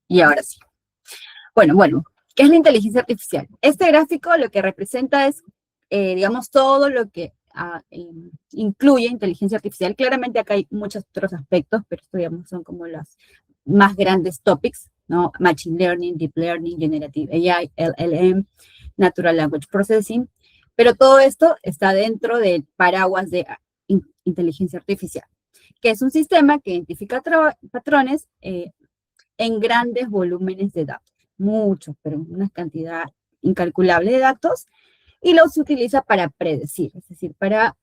Y ahora sí. Bueno, ¿qué es la inteligencia artificial? Este gráfico lo que representa es, digamos, todo lo que incluye inteligencia artificial. Claramente acá hay muchos otros aspectos, pero esto, digamos, son como los más grandes topics, ¿no? Machine Learning, Deep Learning, Generative AI, LLM, Natural Language Processing. Pero todo esto está dentro del paraguas de inteligencia artificial, que es un sistema que identifica patrones en grandes volúmenes de datos, muchos, pero una cantidad incalculable de datos, y los utiliza para predecir, es decir, para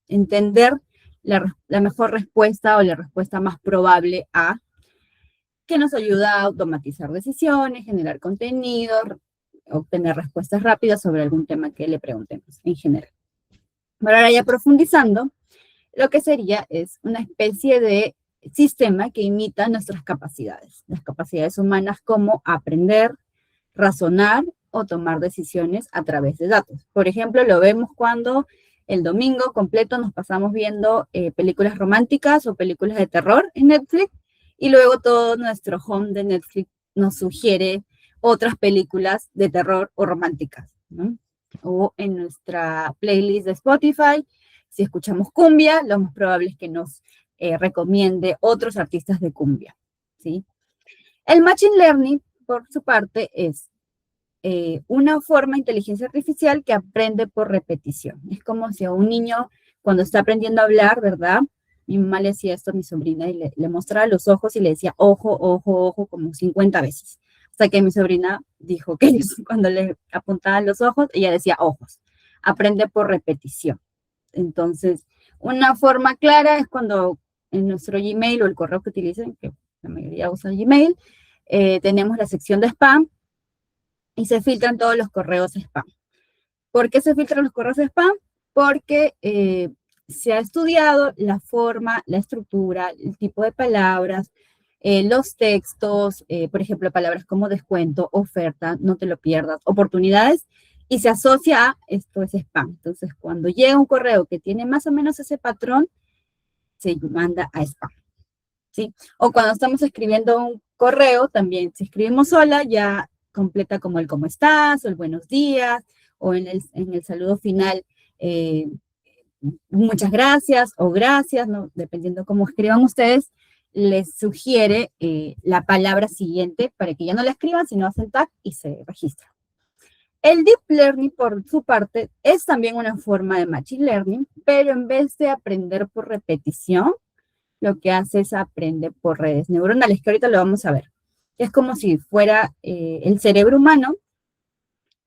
entender la mejor respuesta o la respuesta más probable a, que nos ayuda a automatizar decisiones, generar contenido, obtener respuestas rápidas sobre algún tema que le preguntemos en general. Pero ahora ya profundizando, lo que sería es una especie de sistema que imita nuestras capacidades, las capacidades humanas como aprender, razonar o tomar decisiones a través de datos. Por ejemplo, lo vemos cuando el domingo completo nos pasamos viendo películas románticas o películas de terror en Netflix y luego todo nuestro home de Netflix nos sugiere otras películas de terror o románticas, ¿no? O en nuestra playlist de Spotify, si escuchamos cumbia, lo más probable es que nos recomiende otros artistas de cumbia, ¿sí? El Machine Learning, por su parte, es una forma de inteligencia artificial que aprende por repetición. Es como si a un niño, cuando está aprendiendo a hablar, ¿verdad? Mi mamá le hacía esto a mi sobrina y le mostraba los ojos y le decía ojo, ojo, ojo, como 50 veces. Hasta que mi sobrina dijo que cuando le apuntaban los ojos, ella decía ojos. Aprende por repetición. Entonces, una forma clara es cuando en nuestro Gmail o el correo que utilicen, que la mayoría usa Gmail, tenemos la sección de spam y se filtran todos los correos spam. ¿Por qué se filtran los correos spam? Porque se ha estudiado la forma, la estructura, el tipo de palabras, los textos, por ejemplo, palabras como descuento, oferta, no te lo pierdas, oportunidades, y se asocia a esto es spam. Entonces, cuando llega un correo que tiene más o menos ese patrón, se manda a spam, ¿sí? O cuando estamos escribiendo un correo, también si escribimos sola, ya completa como el cómo estás, o el buenos días, o en el saludo final, muchas gracias, o gracias, ¿no? Dependiendo cómo escriban ustedes, les sugiere la palabra siguiente para que ya no la escriban, sino hacen tag y se registra. El Deep Learning, por su parte, es también una forma de Machine Learning, pero en vez de aprender por repetición, lo que hace es aprender por redes neuronales, que ahorita lo vamos a ver. Es como si fuera el cerebro humano,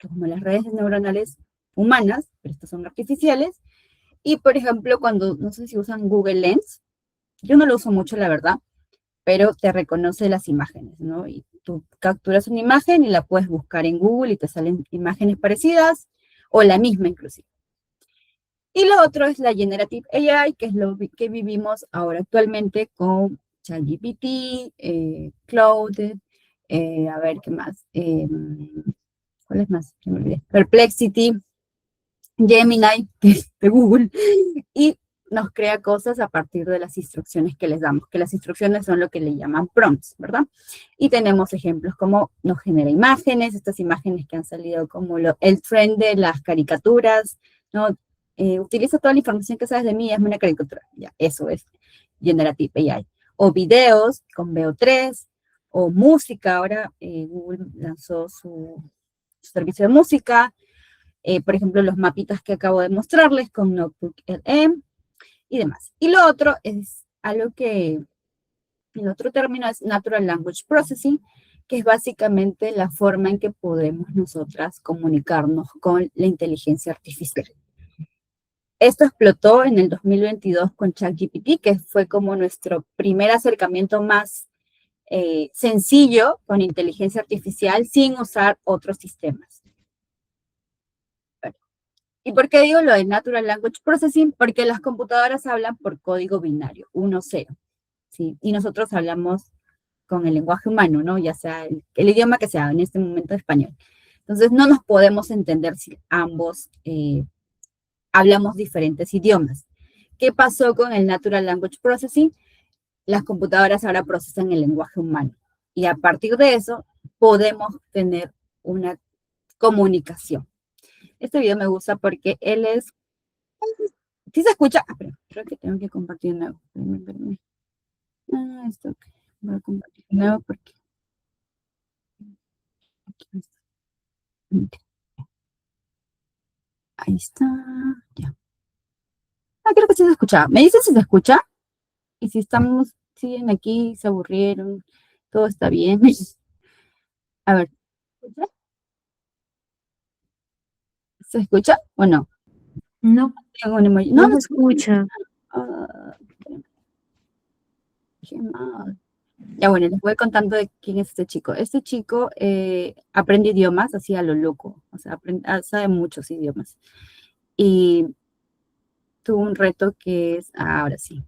como las redes neuronales humanas, pero estas son artificiales, y por ejemplo, cuando, no sé si usan Google Lens, yo no lo uso mucho, la verdad, pero te reconoce las imágenes, ¿no? Y tú capturas una imagen y la puedes buscar en Google y te salen imágenes parecidas o la misma inclusive. Y lo otro es la Generative AI, que es lo que vivimos ahora actualmente con ChatGPT, Claude, a ver, ¿qué más? ¿Cuál es más? Me olvidé. Perplexity, Gemini, que es de Google, y nos crea cosas a partir de las instrucciones que les damos, que las instrucciones son lo que le llaman prompts, ¿verdad? Y tenemos ejemplos como nos genera imágenes, estas imágenes que han salido como el trend de las caricaturas, ¿no? Utiliza toda la información que sabes de mí, hazme una caricatura, ya, eso es Generative AI. O videos con VO3, o música, ahora Google lanzó su servicio de música, por ejemplo, los mapitas que acabo de mostrarles con Notebook LM y demás. Y lo otro es algo que, el otro término es Natural Language Processing, que es básicamente la forma en que podemos nosotras comunicarnos con la inteligencia artificial. Esto explotó en el 2022 con ChatGPT, que fue como nuestro primer acercamiento más sencillo con inteligencia artificial sin usar otros sistemas. ¿Y por qué digo lo de Natural Language Processing? Porque las computadoras hablan por código binario, 1-0, ¿sí? Y nosotros hablamos con el lenguaje humano, ¿no? Ya sea el idioma que sea, en este momento español. Entonces, no nos podemos entender si ambos hablamos diferentes idiomas. ¿Qué pasó con el Natural Language Processing? Las computadoras ahora procesan el lenguaje humano. Y a partir de eso podemos tener una comunicación. Este video me gusta porque él es... ¿Sí se escucha? Ah, pero creo que tengo que compartir de nuevo. Espérame. Ah, esto. Voy a compartir de nuevo porque... Ahí está. Ya. Ah, creo que sí se escucha. ¿Me dicen si se escucha? Y si estamos, siguen aquí, se aburrieron, todo está bien. A ver, ¿se escucha o no? No, Tengo un emoji. no se escucha. Ah, qué mal. Ya bueno, les voy contando de quién es este chico. Este chico aprende idiomas así a lo loco, o sea, sabe muchos idiomas. Y tuvo un reto que es, ahora sí,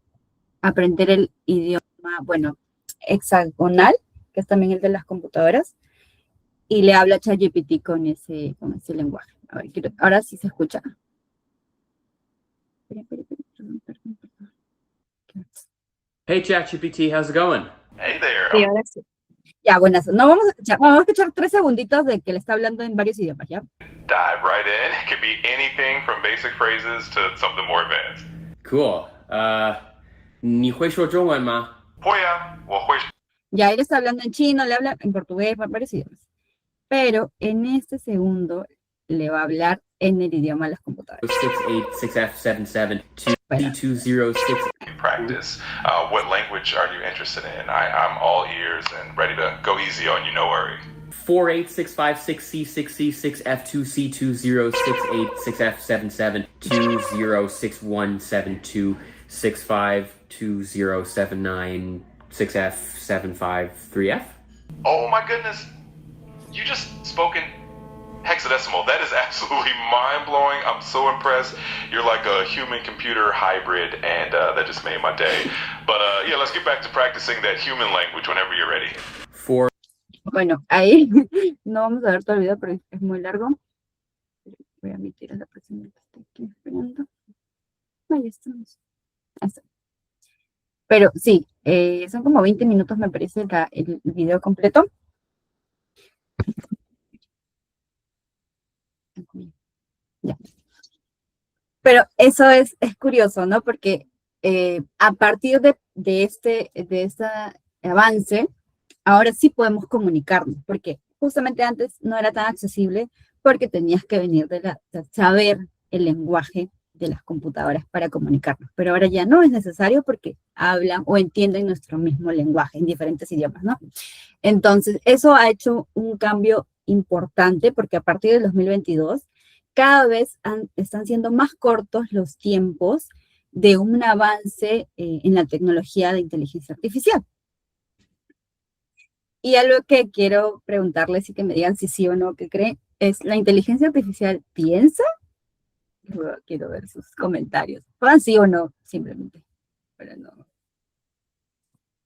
aprender el idioma, bueno, hexagonal, que es también el de las computadoras, y le habla a ChatGPT con ese lenguaje. A ver, ahora sí se escucha. Perdón. Hey ChatGPT, how's it going? Hey there. Sí, ahora sí. Ya, buenas. No vamos a escuchar, vamos a escuchar 3 segunditos de que le está hablando en varios idiomas, ¿ya? Dive right in. It could be anything from basic phrases to something more advanced. Cool. 你会说中文吗？会啊，我会。Ya, él está hablando en chino, le habla en portugués, varios idiomas. Pero en este segundo le va a hablar en el idioma de las computadoras. 686F77 Bueno, 2206. Practice. What language are you interested in? I'm all ears and ready to go easy on you, no worry. 48656C6F772068652079 6F753F. Oh my goodness. You just spoken hexadecimal. That is absolutely mind-blowing. I'm so impressed. You're like a human-computer hybrid, and that just made my day. But yeah, let's get back to practicing that human language whenever you're ready. bueno, ahí no vamos a ver todo el video, pero es muy largo. Voy a emitir a la persona que está aquí esperando. Ahí estamos. Ahí está. Pero sí, son como 20 minutos, me parece, el video completo. Ya. Pero eso es curioso, ¿no? Porque a partir de este avance, ahora sí podemos comunicarnos, porque justamente antes no era tan accesible porque tenías que venir de saber el lenguaje de las computadoras para comunicarnos, pero ahora ya no es necesario porque hablan o entienden nuestro mismo lenguaje en diferentes idiomas, ¿no? Entonces, eso ha hecho un cambio importante porque a partir del 2022 cada vez están siendo más cortos los tiempos de un avance en la tecnología de inteligencia artificial. Y algo que quiero preguntarles y que me digan si sí o no, ¿qué creen? Es, ¿la inteligencia artificial piensa? Quiero ver sus comentarios. Pongan sí o no, simplemente. Pero no.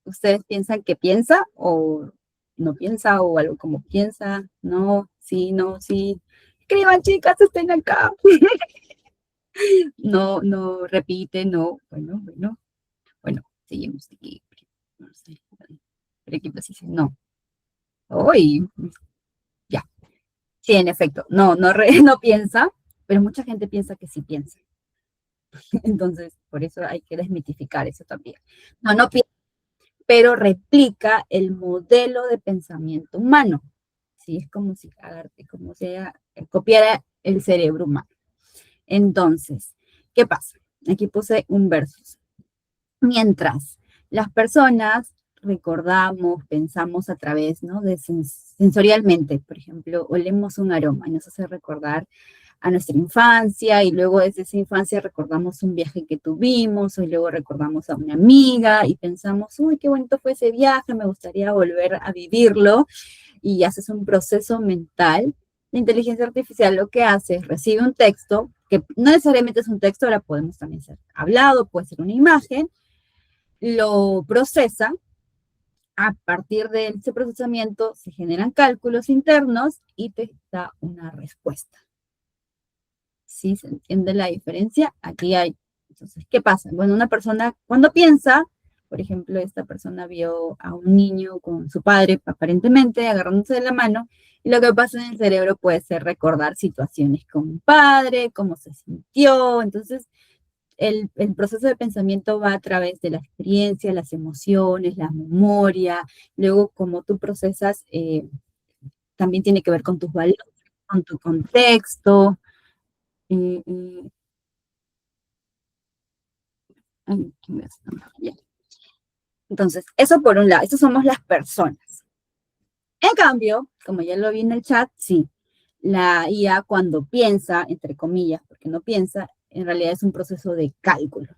¿Ustedes piensan que piensa o no piensa o algo como piensa? No, sí, no, sí. Escriban, chicas, estén acá. No, no, repite, no. Bueno, seguimos aquí. No sé. No. Uy, ya. Sí, en efecto. No, no piensa, pero mucha gente piensa que sí piensa. Entonces, por eso hay que desmitificar eso también. No piensa, pero replica el modelo de pensamiento humano. Sí, es como si copiara el cerebro humano. Entonces, ¿qué pasa? Aquí puse un versus. Mientras las personas recordamos, pensamos a través, ¿no? Sensorialmente, por ejemplo, olemos un aroma y nos hace recordar a nuestra infancia y luego desde esa infancia recordamos un viaje que tuvimos y luego recordamos a una amiga y pensamos, uy, qué bonito fue ese viaje, me gustaría volver a vivirlo y haces un proceso mental. La inteligencia artificial lo que hace es recibe un texto, que no necesariamente es un texto, ahora podemos también ser hablado, puede ser una imagen, lo procesa, a partir de ese procesamiento se generan cálculos internos y te da una respuesta. ¿Sí se entiende la diferencia? Aquí hay. Entonces, ¿qué pasa? Bueno, una persona cuando piensa, Por ejemplo, esta persona vio a un niño con su padre, aparentemente, agarrándose de la mano, y lo que pasa en el cerebro puede ser recordar situaciones con un padre, cómo se sintió. Entonces, el proceso de pensamiento va a través de la experiencia, las emociones, la memoria, luego cómo tú procesas, también tiene que ver con tus valores, con tu contexto. eh, eh, ay, ¿qué me hace? Ya. Entonces, eso por un lado, eso somos las personas. En cambio, como ya lo vi en el chat, sí, la IA cuando piensa, entre comillas, porque no piensa, en realidad es un proceso de cálculo.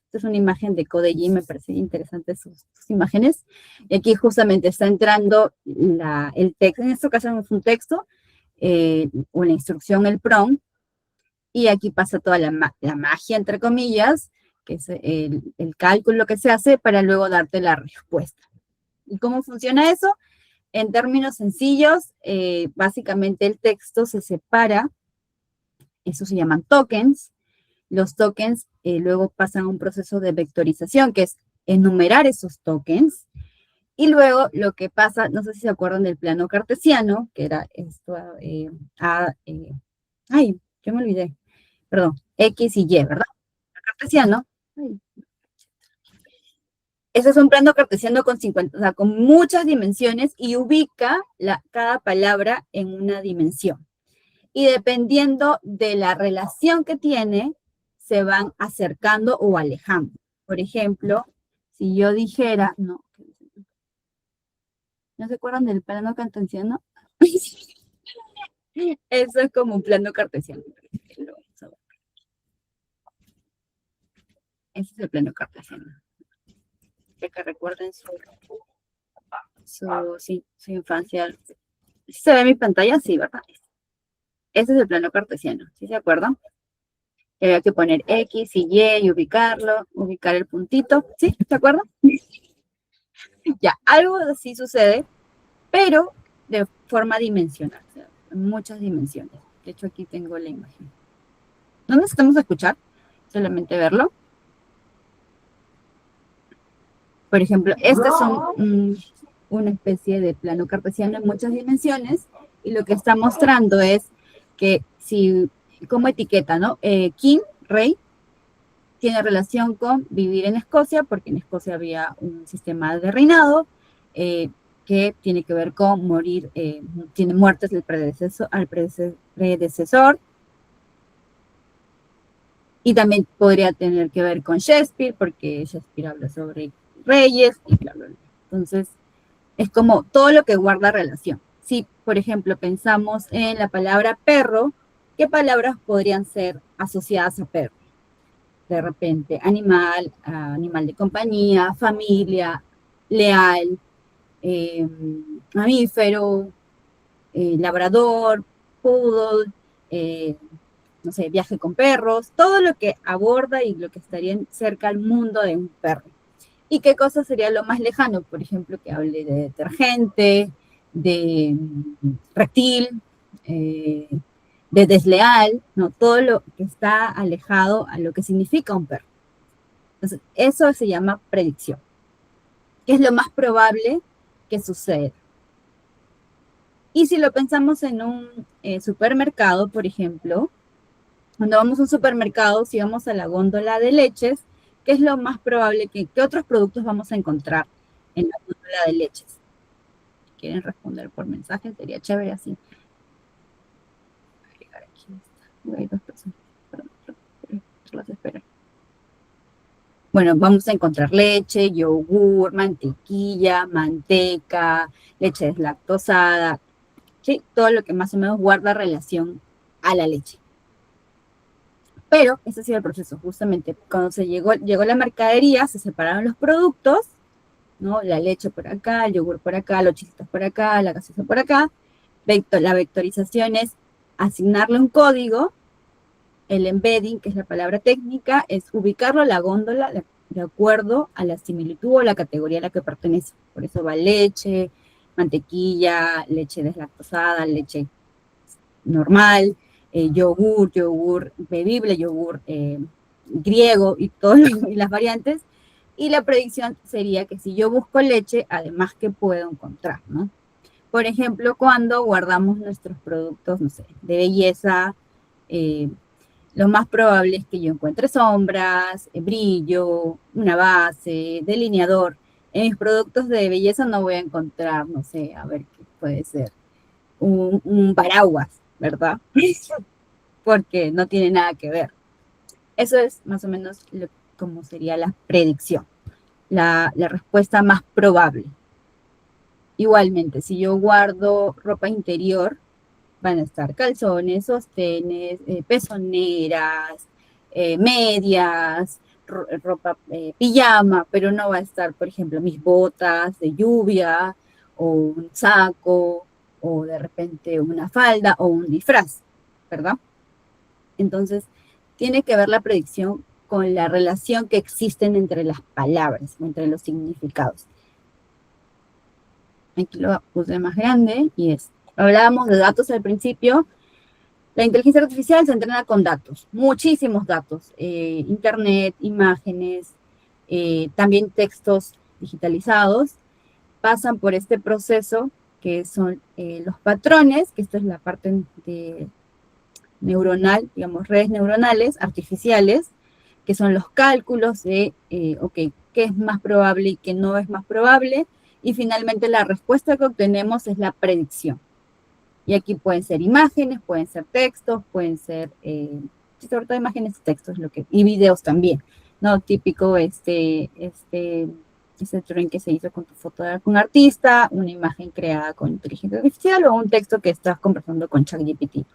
Esta es una imagen de Codegy, me parece interesante sus imágenes. Y aquí justamente está entrando el texto, en esta ocasión es un texto, o la instrucción, el prompt, y aquí pasa toda la magia, entre comillas, que es el cálculo que se hace para luego darte la respuesta. ¿Y cómo funciona eso? En términos sencillos, básicamente el texto se separa, eso se llaman tokens. Los tokens luego pasan a un proceso de vectorización, que es enumerar esos tokens. Y luego lo que pasa, no sé si se acuerdan del plano cartesiano, que era esto, ay, yo me olvidé, perdón, X y Y, ¿verdad? Cartesiano. Ay. Ese es un plano cartesiano con 50, o sea, con muchas dimensiones y ubica cada palabra en una dimensión. Y dependiendo de la relación que tiene, se van acercando o alejando. Por ejemplo, si yo dijera, ¿no se acuerdan del plano cartesiano? Eso es como un plano cartesiano. Ese es el plano cartesiano. Que recuerden su infancia. ¿Se ve mi pantalla? Sí, ¿verdad? Ese es el plano cartesiano, ¿sí se acuerdan? Había que poner X y Y ubicarlo, ubicar el puntito, ¿sí? ¿Se acuerdan? Ya, algo así sucede, pero de forma dimensional, o sea, en muchas dimensiones. De hecho, aquí tengo la imagen. No necesitamos escuchar, solamente verlo. Por ejemplo, estas son una especie de plano cartesiano en muchas dimensiones, y lo que está mostrando es que si, como etiqueta, ¿no? King, rey, tiene relación con vivir en Escocia, porque en Escocia había un sistema de reinado que tiene que ver con morir, tiene muertes del predecesor, y también podría tener que ver con Shakespeare, porque Shakespeare habla sobre reyes y bla, bla, bla. Entonces, es como todo lo que guarda relación. Si, por ejemplo, pensamos en la palabra perro, ¿qué palabras podrían ser asociadas a perro? De repente, animal, animal de compañía, familia, leal, mamífero, labrador, poodle, no sé, viaje con perros, todo lo que aborda y lo que estaría cerca al mundo de un perro. ¿Y qué cosa sería lo más lejano? Por ejemplo, que hable de detergente, de reptil, de desleal, ¿no? Todo lo que está alejado a lo que significa un perro. Entonces, eso se llama predicción, que es lo más probable que suceda. Y si lo pensamos en un supermercado, por ejemplo, cuando vamos a un supermercado, si vamos a la góndola de leches, ¿qué es lo más probable qué otros productos vamos a encontrar en la góndola de leches? Si quieren responder por mensaje, sería chévere así. Hay dos personas. Perdón, las espero. Bueno, vamos a encontrar leche, yogur, mantequilla, manteca, leche deslactosada, ¿sí? Todo lo que más o menos guarda relación a la leche. Pero ese ha sido el proceso, justamente. Cuando llegó la mercadería, se separaron los productos, ¿no? La leche por acá, el yogur por acá, los chisitos por acá, la gaseosa por acá. La vectorización es asignarle un código. El embedding, que es la palabra técnica, es ubicarlo a la góndola de acuerdo a la similitud o la categoría a la que pertenece. Por eso va leche, mantequilla, leche deslactosada, leche normal, yogur bebible, yogur griego y las variantes. Y la predicción sería que si yo busco leche, además, ¿qué puedo encontrar, no? Por ejemplo, cuando guardamos nuestros productos, no sé, de belleza, lo más probable es que yo encuentre sombras, brillo, una base, delineador. En mis productos de belleza no voy a encontrar, no sé, a ver qué puede ser, un paraguas, ¿verdad? Porque no tiene nada que ver. Eso es más o menos como sería la predicción, la respuesta más probable. Igualmente, si yo guardo ropa interior, van a estar calzones, sostenes, pezoneras, medias, ropa pijama, pero no va a estar, por ejemplo, mis botas de lluvia o un saco o de repente una falda o un disfraz, ¿verdad? Entonces, tiene que ver la predicción con la relación que existen entre las palabras, entre los significados. Aquí lo puse más grande y hablábamos de datos al principio. La inteligencia artificial se entrena con datos, muchísimos datos, internet, imágenes, también textos digitalizados, pasan por este proceso que son los patrones, que esta es la parte de neuronal, digamos, redes neuronales artificiales, que son los cálculos de, ok, qué es más probable y qué no es más probable, y finalmente la respuesta que obtenemos es la predicción. Y aquí pueden ser imágenes, pueden ser textos, pueden ser, sobre todo imágenes y textos, y videos también, ¿no? Típico este drawing que se hizo con tu foto de algún artista, una imagen creada con inteligencia artificial o un texto que estás conversando con ChatGPT.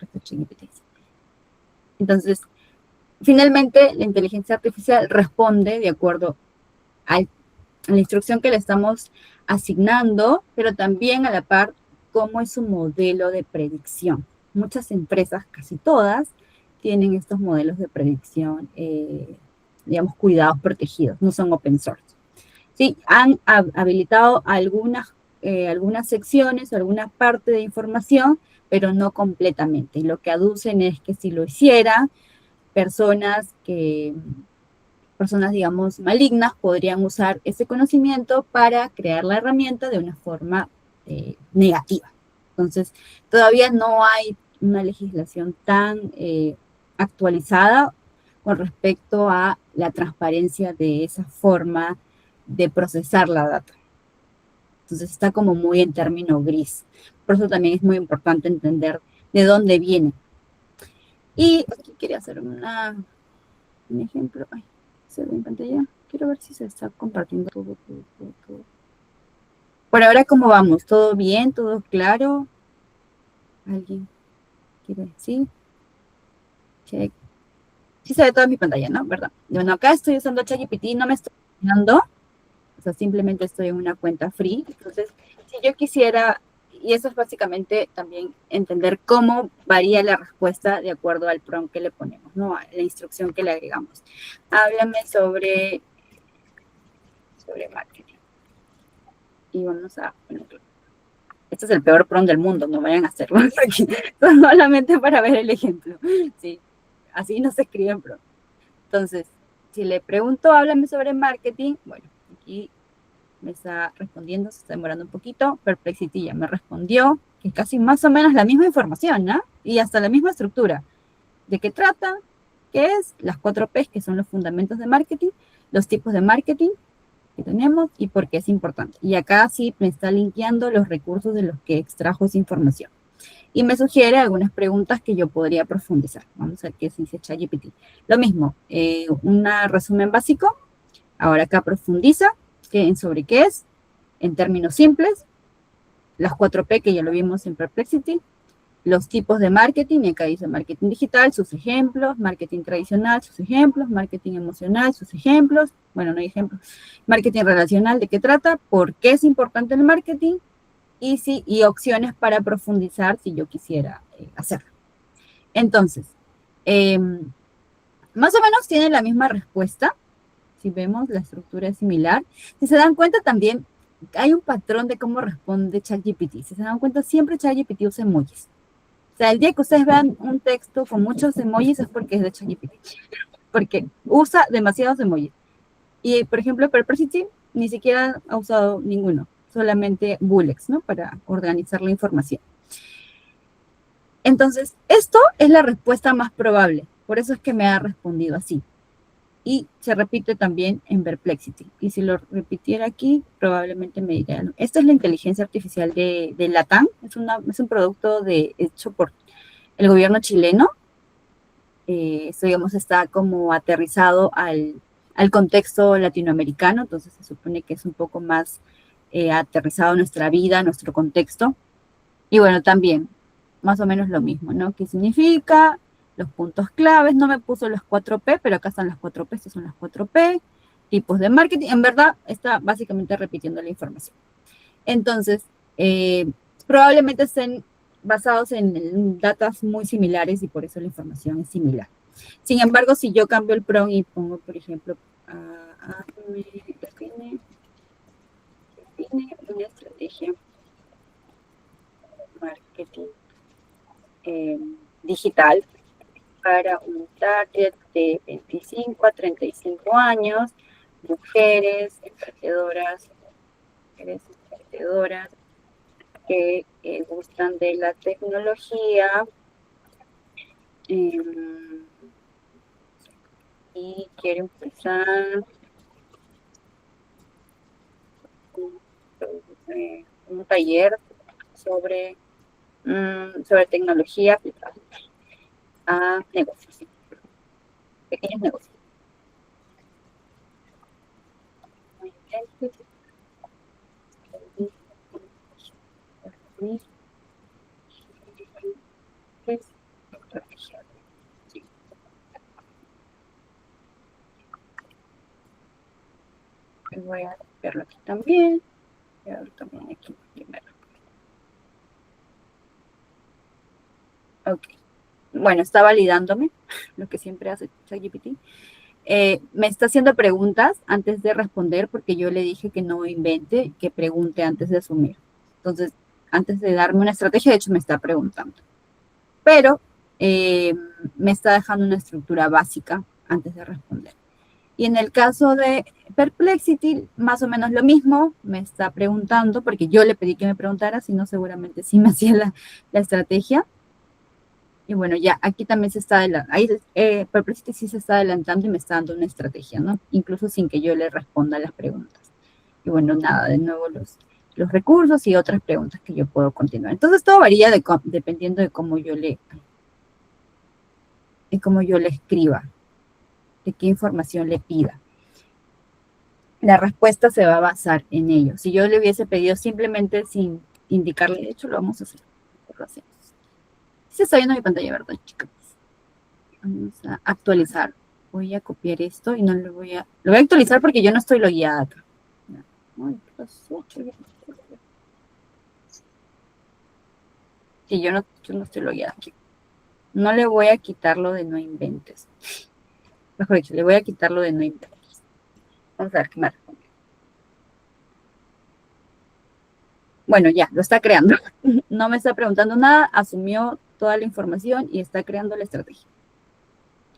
Entonces, finalmente, la inteligencia artificial responde de acuerdo a la instrucción que le estamos asignando, pero también a la par cómo es su modelo de predicción. Muchas empresas, casi todas, tienen estos modelos de predicción, digamos, cuidados protegidos, no son open source. Sí, han habilitado algunas secciones o alguna parte de información, pero no completamente. Y lo que aducen es que si lo hicieran, personas, digamos, malignas podrían usar ese conocimiento para crear la herramienta de una forma negativa. Entonces, todavía no hay una legislación tan actualizada con respecto a la transparencia de esa forma de procesar la data. Entonces, está como muy en término gris. Por eso también es muy importante entender de dónde viene. Y aquí quería hacer un ejemplo. Ay, se ve en pantalla. Quiero ver si se está compartiendo todo. Por ahora, ¿cómo vamos? ¿Todo bien? ¿Todo claro? ¿Alguien quiere decir? Check. Sí se ve toda mi pantalla, ¿no? ¿Verdad? Bueno, acá estoy usando ChatGPT, no me estoy mirando. O sea, simplemente estoy en una cuenta free. Entonces, si yo quisiera, y eso es básicamente también entender cómo varía la respuesta de acuerdo al prompt que le ponemos, ¿no? A la instrucción que le agregamos. Háblame sobre marketing. Y vamos a, bueno, este es el peor prompt del mundo, no vayan a hacerlo aquí, solamente para ver el ejemplo. Sí, así no se escriben prompt. Entonces, si le pregunto, háblame sobre marketing, bueno, aquí me está respondiendo, se está demorando un poquito. Perplexity ya me respondió, que es casi más o menos la misma información, ¿no? Y hasta la misma estructura. ¿De qué trata? ¿Qué es? Las 4 P's, que son los fundamentos de marketing, los tipos de marketing que tenemos y por qué es importante. Y acá sí me está linkeando los recursos de los que extrajo esa información. Y me sugiere algunas preguntas que yo podría profundizar. Vamos a ver qué dice ChatGPT. Lo mismo, un resumen básico. Ahora acá profundiza sobre qué es, en términos simples, las 4 P que ya lo vimos en Perplexity, los tipos de marketing, y acá dice marketing digital, sus ejemplos, marketing tradicional, sus ejemplos, marketing emocional, sus ejemplos, bueno, no hay ejemplos, marketing relacional, ¿de qué trata? ¿Por qué es importante el marketing? Y opciones para profundizar si yo quisiera hacerlo. Entonces, más o menos tienen la misma respuesta. Si vemos, la estructura es similar. Si se dan cuenta también, hay un patrón de cómo responde ChatGPT. Si se dan cuenta, siempre ChatGPT usa emojis. O sea, el día que ustedes vean un texto con muchos emojis es porque es de ChatGPT. Porque usa demasiados emojis. Y, por ejemplo, Perplexity ni siquiera ha usado ninguno, solamente Bullets, ¿no? Para organizar la información. Entonces, esto es la respuesta más probable. Por eso es que me ha respondido así. Y se repite también en Perplexity. Y si lo repitiera aquí, probablemente me diría, ¿no? Esta es la inteligencia artificial de Latam. Es un producto hecho por el gobierno chileno. Esto, digamos, está como aterrizado al contexto latinoamericano. Entonces se supone que es un poco más aterrizado a nuestra vida, a nuestro contexto. Y bueno, también, más o menos lo mismo, ¿no? ¿Qué significa? Los puntos claves, no me puso los 4P, pero acá están las 4P, estas son las 4P, tipos de marketing, en verdad está básicamente repitiendo la información. Entonces, probablemente estén basados en datos muy similares y por eso la información es similar. Sin embargo, si yo cambio el prompt y pongo, por ejemplo, define una estrategia marketing digital para un target de 25 a 35 años, mujeres emprendedoras que gustan de la tecnología y quieren empezar un taller sobre tecnología aplicada a negocios, pequeños negocios. Voy a verlo aquí también. Voy a ver también aquí primero. Ok. Bueno, está validándome, lo que siempre hace ChatGPT. Me está haciendo preguntas antes de responder porque yo le dije que no invente, que pregunte antes de asumir. Entonces, antes de darme una estrategia, de hecho me está preguntando. Pero me está dejando una estructura básica antes de responder. Y en el caso de Perplexity, más o menos lo mismo, me está preguntando, porque yo le pedí que me preguntara, si no seguramente sí me hacía la estrategia. Y bueno, ya aquí también se está adelantando, Perplexity sí se está adelantando y me está dando una estrategia, ¿no? Incluso sin que yo le responda las preguntas. Y bueno, nada, de nuevo los recursos y otras preguntas que yo puedo continuar. Entonces todo varía dependiendo de cómo yo le escriba, de qué información le pida. La respuesta se va a basar en ello. Si yo le hubiese pedido simplemente sin indicarle, de hecho lo vamos a hacer, lo hacemos. Se está viendo mi pantalla, ¿verdad, chicas? Vamos a actualizar. Voy a copiar esto y no lo voy a actualizar porque yo no estoy logueada acá. Ay, ¿qué pasó? Sí, yo no estoy logueada aquí. No le voy a quitar lo de no inventes. Mejor dicho, le voy a quitar lo de no inventes. Vamos a ver qué me responde. Bueno, ya, lo está creando. No me está preguntando nada, asumió toda la información y está creando la estrategia.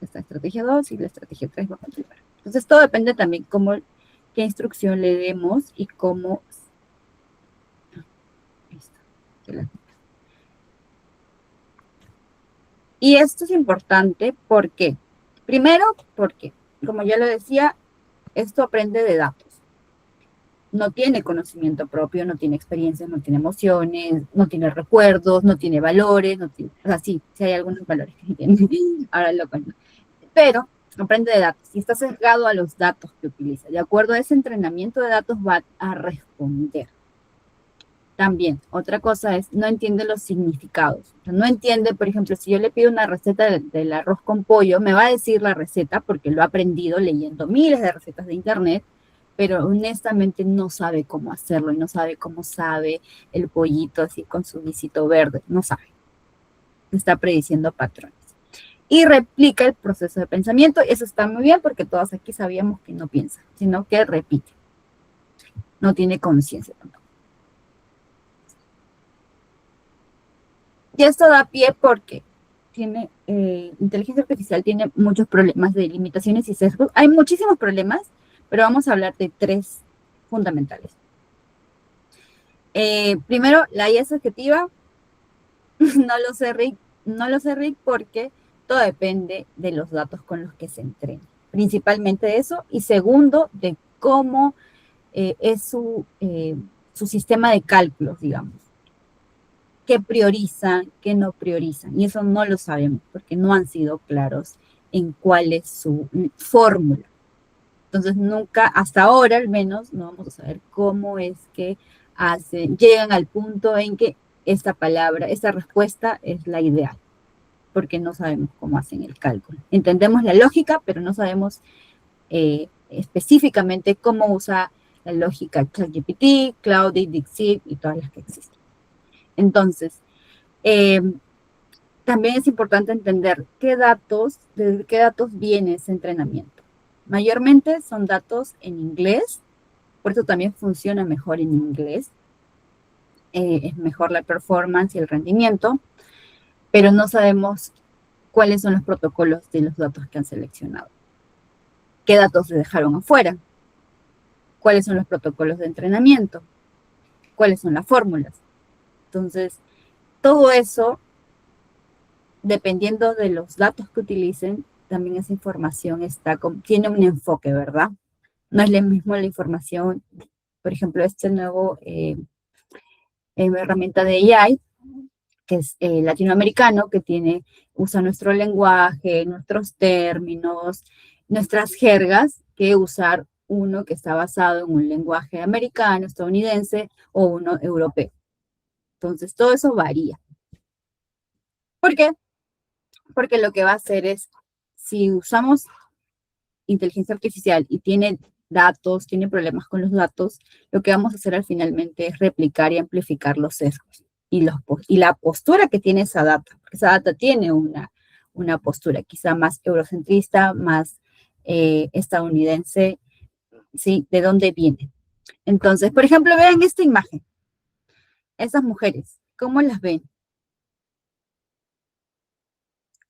Esta estrategia 2 y la estrategia 3 va a continuar. Entonces, todo depende también qué instrucción le demos y cómo... Y esto es importante, ¿por qué? Primero, porque, como ya lo decía, esto aprende de datos. No tiene conocimiento propio, no tiene experiencias, no tiene emociones, no tiene recuerdos, no tiene valores, o sea, sí hay algunos valores que tiene, ahora lo cuento. Pero aprende de datos y está sesgado a los datos que utiliza. De acuerdo a ese entrenamiento de datos va a responder. También, otra cosa es, no entiende los significados. O sea, no entiende, por ejemplo, si yo le pido una receta del arroz con pollo, me va a decir la receta porque lo ha aprendido leyendo miles de recetas de internet, pero honestamente no sabe cómo hacerlo y no sabe cómo sabe el pollito así con su guisito verde. No sabe. Está prediciendo patrones. Y replica el proceso de pensamiento. Eso está muy bien porque todos aquí sabíamos que no piensa, sino que repite. No tiene conciencia tampoco. Y esto da pie porque inteligencia artificial tiene muchos problemas de limitaciones y sesgos. Hay muchísimos problemas, pero vamos a hablar de 3 fundamentales. Primero, la IA es objetiva. No lo sé, Rick. No lo sé, Rick, porque todo depende de los datos con los que se entrena. Principalmente de eso. Y segundo, de cómo es su sistema de cálculos, digamos. Qué priorizan, qué no priorizan. Y eso no lo sabemos, porque no han sido claros en cuál es su fórmula. Entonces nunca, hasta ahora al menos, no vamos a saber cómo es que llegan al punto en que esta palabra, esta respuesta es la ideal, porque no sabemos cómo hacen el cálculo. Entendemos la lógica, pero no sabemos específicamente cómo usa la lógica ChatGPT, Claude, DeepSeek y todas las que existen. Entonces, también es importante entender de qué datos viene ese entrenamiento. Mayormente son datos en inglés, por eso también funciona mejor en inglés. Es mejor la performance y el rendimiento, pero no sabemos cuáles son los protocolos de los datos que han seleccionado. ¿Qué datos se dejaron afuera? ¿Cuáles son los protocolos de entrenamiento? ¿Cuáles son las fórmulas? Entonces, todo eso, dependiendo de los datos que utilicen, también esa información tiene un enfoque, ¿verdad? No es lo mismo la información, por ejemplo, este nuevo herramienta de AI, que es latinoamericano, que usa nuestro lenguaje, nuestros términos, nuestras jergas, que usar uno que está basado en un lenguaje americano, estadounidense o uno europeo. Entonces, todo eso varía. ¿Por qué? Porque lo que va a hacer es, si usamos inteligencia artificial y tiene datos, tiene problemas con los datos, lo que vamos a hacer al finalmente es replicar y amplificar los sesgos y la postura que tiene esa data, porque esa data tiene una postura quizá más eurocentrista, más estadounidense, ¿sí? ¿De dónde viene? Entonces, por ejemplo, vean esta imagen, esas mujeres, ¿cómo las ven?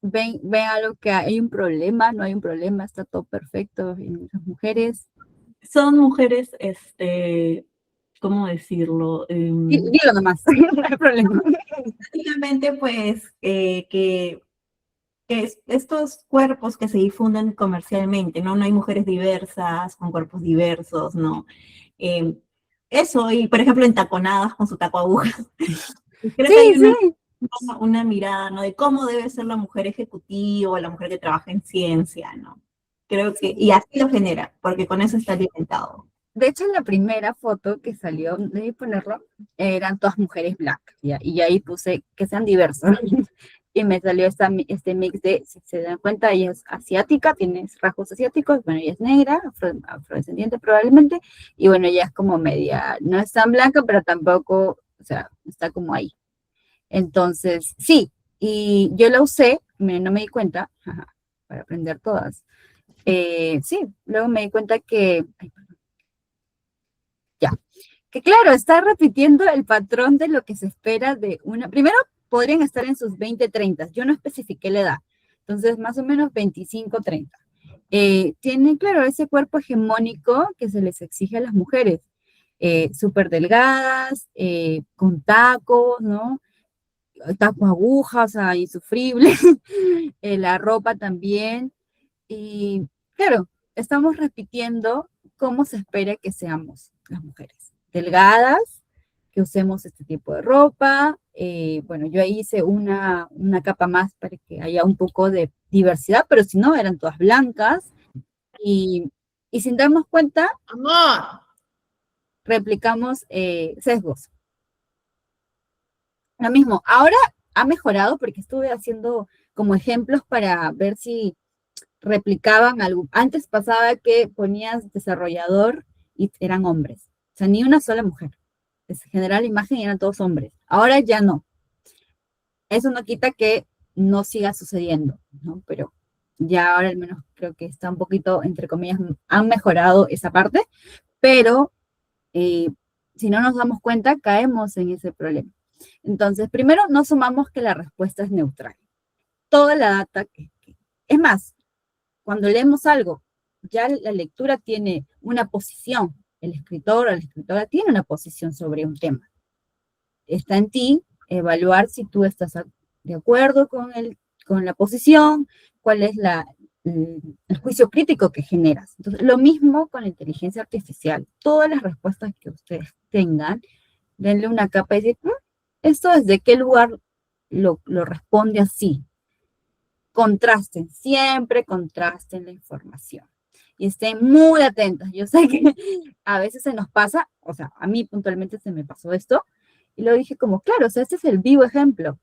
¿Ven algo que hay un problema? ¿No hay un problema? ¿Está todo perfecto en esas mujeres? Son mujeres, ¿cómo decirlo? Dilo nomás, no hay problema. Básicamente, pues, que estos cuerpos que se difunden comercialmente, ¿no? No hay mujeres diversas, con cuerpos diversos, ¿no? Eso, y por ejemplo, entaconadas con su taco agujas. Creo que hay una mirada, ¿no? De cómo debe ser la mujer ejecutiva o la mujer que trabaja en ciencia, ¿no? Creo que, y así lo genera, porque con eso está alimentado. De hecho, en la primera foto que salió, debí ponerlo, eran todas mujeres blancas, ¿ya? Y ahí puse que sean diversas. Y me salió este mix de, si se dan cuenta, ella es asiática, tiene rasgos asiáticos, bueno, ella es negra, afrodescendiente probablemente, y bueno, ella es como media, no es tan blanca, pero tampoco, o sea, está como ahí. Entonces, sí, y yo la usé, no me di cuenta, para aprender todas. Sí, luego me di cuenta que, que claro, está repitiendo el patrón de lo que se espera de una. Primero, podrían estar en sus 20, 30. Yo no especifiqué la edad. Entonces, más o menos 25, 30. Tienen, claro, ese cuerpo hegemónico que se les exige a las mujeres. Súper delgadas, con tacos, ¿no? Taco agujas, o sea, insufrible. La ropa también. Y, claro, estamos repitiendo cómo se espera que seamos las mujeres. Delgadas, que usemos este tipo de ropa. Bueno, yo ahí hice una capa más para que haya un poco de diversidad, pero si no, eran todas blancas. Y sin darnos cuenta, replicamos sesgos. Lo mismo, ahora ha mejorado porque estuve haciendo como ejemplos para ver si replicaban algo. Antes pasaba que ponías desarrollador y eran hombres. O sea, ni una sola mujer. En general, la imagen eran todos hombres. Ahora ya no. Eso no quita que no siga sucediendo, ¿no? Pero ya ahora al menos creo que está un poquito, entre comillas, han mejorado esa parte, pero si no nos damos cuenta, caemos en ese problema. Entonces, primero, no sumamos que la respuesta es neutral. Toda la data es más, cuando leemos algo, ya la lectura tiene una posición. El escritor o la escritora tiene una posición sobre un tema. Está en ti evaluar si tú estás de acuerdo con la posición, cuál es el juicio crítico que generas. Entonces, lo mismo con la inteligencia artificial. Todas las respuestas que ustedes tengan, denle una capa y decir, ¿esto desde qué lugar lo responde así? Contrasten, siempre contrasten la información. Y estén muy atentos. Yo sé que a veces se nos pasa, o sea, a mí puntualmente se me pasó esto, y lo dije como, claro, o sea, este es el vivo ejemplo.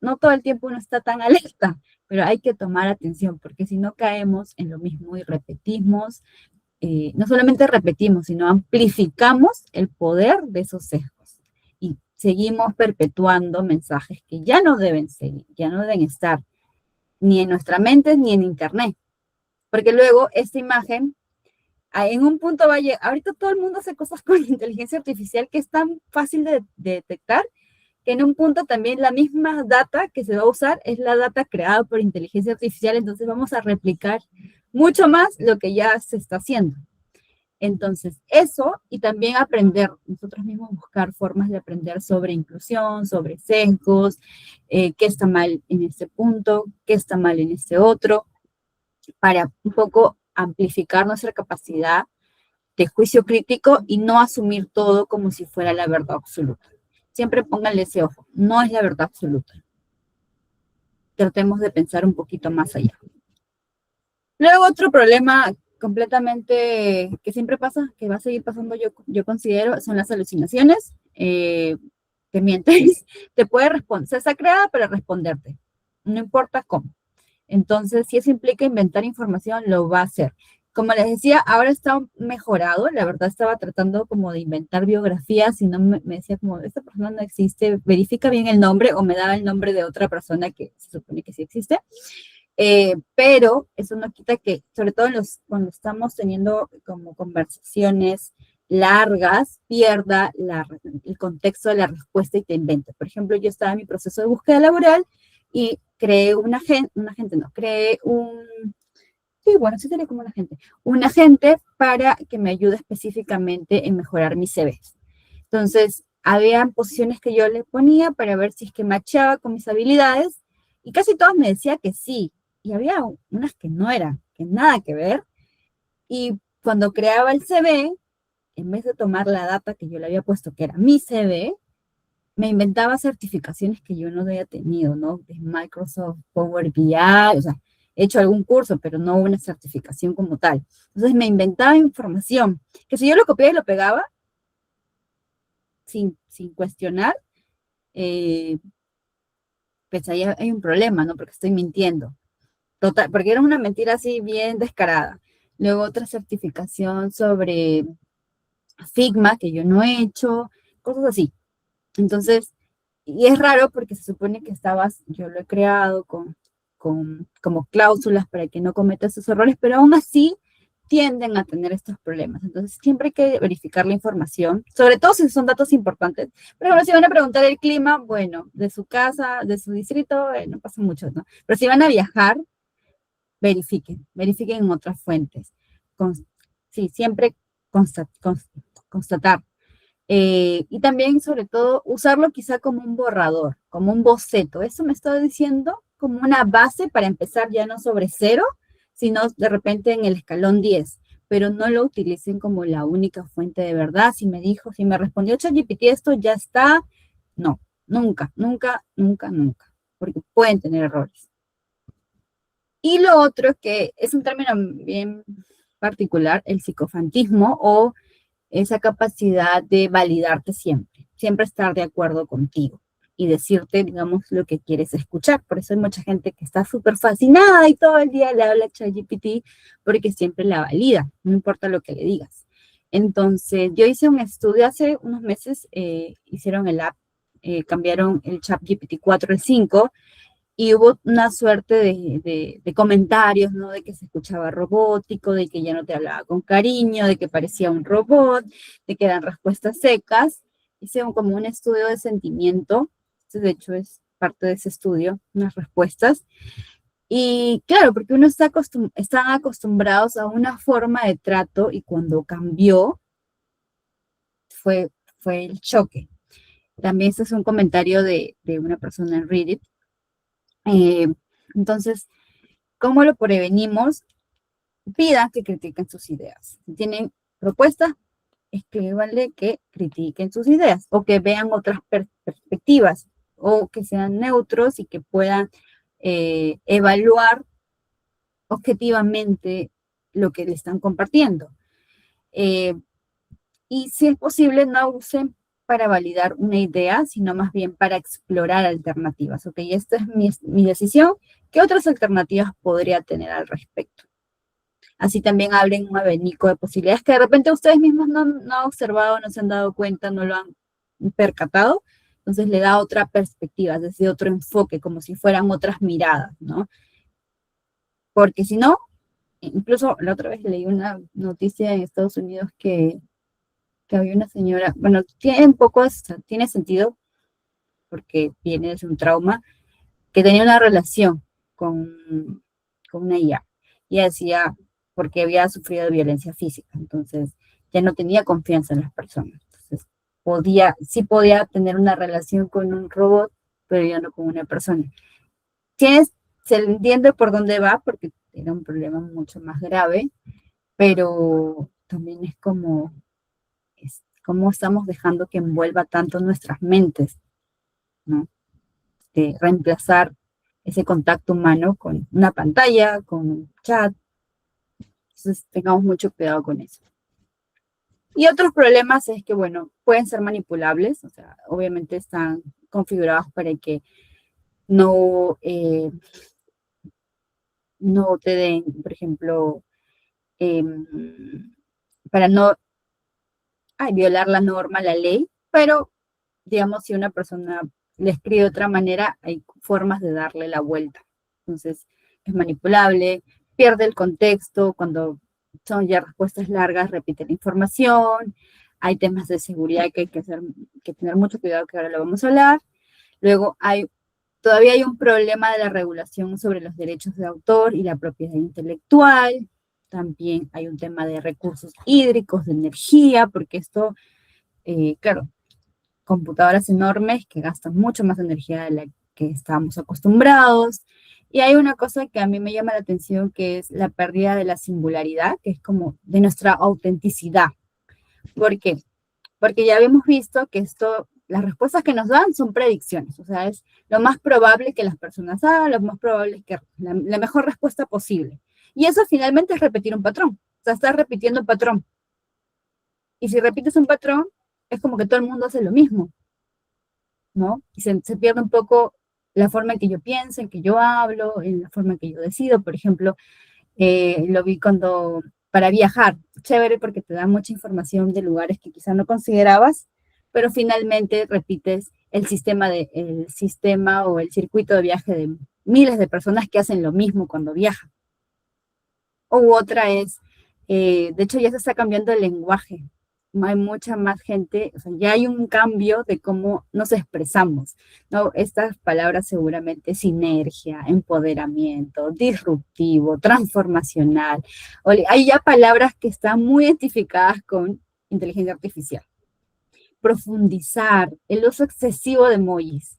No todo el tiempo uno está tan alerta, pero hay que tomar atención, porque si no caemos en lo mismo y repetimos, no solamente repetimos, sino amplificamos el poder de esos sesgos. Y seguimos perpetuando mensajes que ya no deben seguir, ya no deben estar ni en nuestra mente ni en internet. Porque luego esta imagen, en un punto va a llegar, ahorita todo el mundo hace cosas con inteligencia artificial que es tan fácil de detectar, que en un punto también la misma data que se va a usar es la data creada por inteligencia artificial, entonces vamos a replicar mucho más lo que ya se está haciendo. Entonces, eso y también aprender, nosotros mismos buscar formas de aprender sobre inclusión, sobre sesgos, qué está mal en este punto, qué está mal en este otro, para un poco amplificar nuestra capacidad de juicio crítico y no asumir todo como si fuera la verdad absoluta. Siempre pónganle ese ojo, no es la verdad absoluta. Tratemos de pensar un poquito más allá. Luego otro problema completamente que siempre pasa, que va a seguir pasando yo considero, son las alucinaciones. Te mientes, te puede responder, se está creada para responderte, no importa cómo. Entonces, si eso implica inventar información, lo va a hacer. Como les decía, ahora está mejorado, la verdad estaba tratando como de inventar biografías y no me decía como, esta persona no existe, verifica bien el nombre o me daba el nombre de otra persona que se supone que sí existe. Pero eso no quita que, sobre todo cuando estamos teniendo como conversaciones largas, pierda el contexto de la respuesta y te invente. Por ejemplo, yo estaba en mi proceso de búsqueda laboral y creé un agente para que me ayude específicamente en mejorar mi CV. Entonces, había posiciones que yo le ponía para ver si es que machaba con mis habilidades y casi todas me decía que sí. Y había unas que no eran, que nada que ver. Y cuando creaba el CV, en vez de tomar la data que yo le había puesto, que era mi CV, me inventaba certificaciones que yo no había tenido, ¿no? De Microsoft, Power BI, o sea, he hecho algún curso, pero no una certificación como tal. Entonces me inventaba información, que si yo lo copiaba y lo pegaba, sin cuestionar, pues ahí hay un problema, ¿no? Porque estoy mintiendo. Total, porque era una mentira así bien descarada. Luego otra certificación sobre Figma que yo no he hecho, cosas así. Entonces, y es raro porque se supone que yo lo he creado como cláusulas para que no cometa esos errores, pero aún así tienden a tener estos problemas. Entonces, siempre hay que verificar la información, sobre todo si son datos importantes. Por ejemplo, si van a preguntar el clima, bueno, de su casa, de su distrito, no pasa mucho, ¿no? Pero si van a viajar, verifiquen en otras fuentes. Sí, siempre constatar. Y también, sobre todo, usarlo quizá como un borrador, como un boceto. Eso me está diciendo como una base para empezar ya no sobre 0, sino de repente en el escalón 10. Pero no lo utilicen como la única fuente de verdad. Si me respondió ChatGPT esto, ya está. No, nunca, nunca, nunca, nunca. Porque pueden tener errores. Y lo otro que es un término bien particular, el psicofantismo o esa capacidad de validarte siempre estar de acuerdo contigo y decirte, digamos, lo que quieres escuchar. Por eso hay mucha gente que está súper fascinada y todo el día le habla a ChatGPT porque siempre la valida, no importa lo que le digas. Entonces, yo hice un estudio hace unos meses, hicieron el app, cambiaron el ChatGPT 4 al 5, y hubo una suerte de comentarios, ¿no? De que se escuchaba robótico, de que ya no te hablaba con cariño, de que parecía un robot, de que eran respuestas secas. Hice como un estudio de sentimiento, este de hecho es parte de ese estudio, unas respuestas, Y claro, porque uno están acostumbrados a una forma de trato y cuando cambió fue, fue el choque. También este es un comentario de una persona en Reddit. Eh, entonces, ¿cómo lo prevenimos? Pidan que critiquen sus ideas. Si tienen propuestas, escríbanle que critiquen sus ideas o que vean otras perspectivas o que sean neutros y que puedan evaluar objetivamente lo que le están compartiendo. Y si es posible, no usen para validar una idea, sino más bien para explorar alternativas. Ok, esta es mi decisión. ¿Qué otras alternativas podría tener al respecto? Así también abren un abanico de posibilidades que de repente ustedes mismos no han observado, no se han dado cuenta, no lo han percatado. Entonces le da otra perspectiva, desde otro enfoque, como si fueran otras miradas, ¿no? Porque si no, incluso la otra vez leí una noticia en Estados Unidos que había una señora, bueno, tiene sentido porque viene de un trauma, que tenía una relación con una IA. Y decía, porque había sufrido violencia física, entonces ya no tenía confianza en las personas. Entonces sí podía tener una relación con un robot, pero ya no con una persona. Se entiende por dónde va, porque era un problema mucho más grave, pero también es como cómo estamos dejando que envuelva tanto nuestras mentes, ¿no? De reemplazar ese contacto humano con una pantalla, con un chat. Entonces, tengamos mucho cuidado con eso. Y otros problemas es que, bueno, pueden ser manipulables, o sea, obviamente están configurados para que no, no te den, por ejemplo, para no violar la norma, la ley, pero, digamos, si una persona le escribe de otra manera, hay formas de darle la vuelta. Entonces, es manipulable, pierde el contexto, cuando son ya respuestas largas, repite la información, hay temas de seguridad que hay que tener mucho cuidado, que ahora lo vamos a hablar. Luego, todavía hay un problema de la regulación sobre los derechos de autor y la propiedad intelectual. También hay un tema de recursos hídricos, de energía, porque esto, claro, computadoras enormes que gastan mucho más energía de la que estábamos acostumbrados. Y hay una cosa que a mí me llama la atención, que es la pérdida de la singularidad, que es como de nuestra autenticidad. ¿Por qué? Porque ya habíamos visto que las respuestas que nos dan son predicciones, o sea, es lo más probable que las personas hagan, lo más probable que la mejor respuesta posible. Y eso finalmente es repetir un patrón, o sea, estás repitiendo un patrón. Y si repites un patrón, es como que todo el mundo hace lo mismo, ¿no? Y se pierde un poco la forma en que yo pienso, en que yo hablo, en la forma en que yo decido. Por ejemplo, lo vi para viajar, chévere porque te da mucha información de lugares que quizá no considerabas, pero finalmente repites el sistema o el circuito de viaje de miles de personas que hacen lo mismo cuando viajan. U otra es, de hecho ya se está cambiando el lenguaje, hay mucha más gente, o sea, ya hay un cambio de cómo nos expresamos, ¿no? Estas palabras seguramente sinergia, empoderamiento, disruptivo, transformacional, hay ya palabras que están muy identificadas con inteligencia artificial. Profundizar, el uso excesivo de emojis.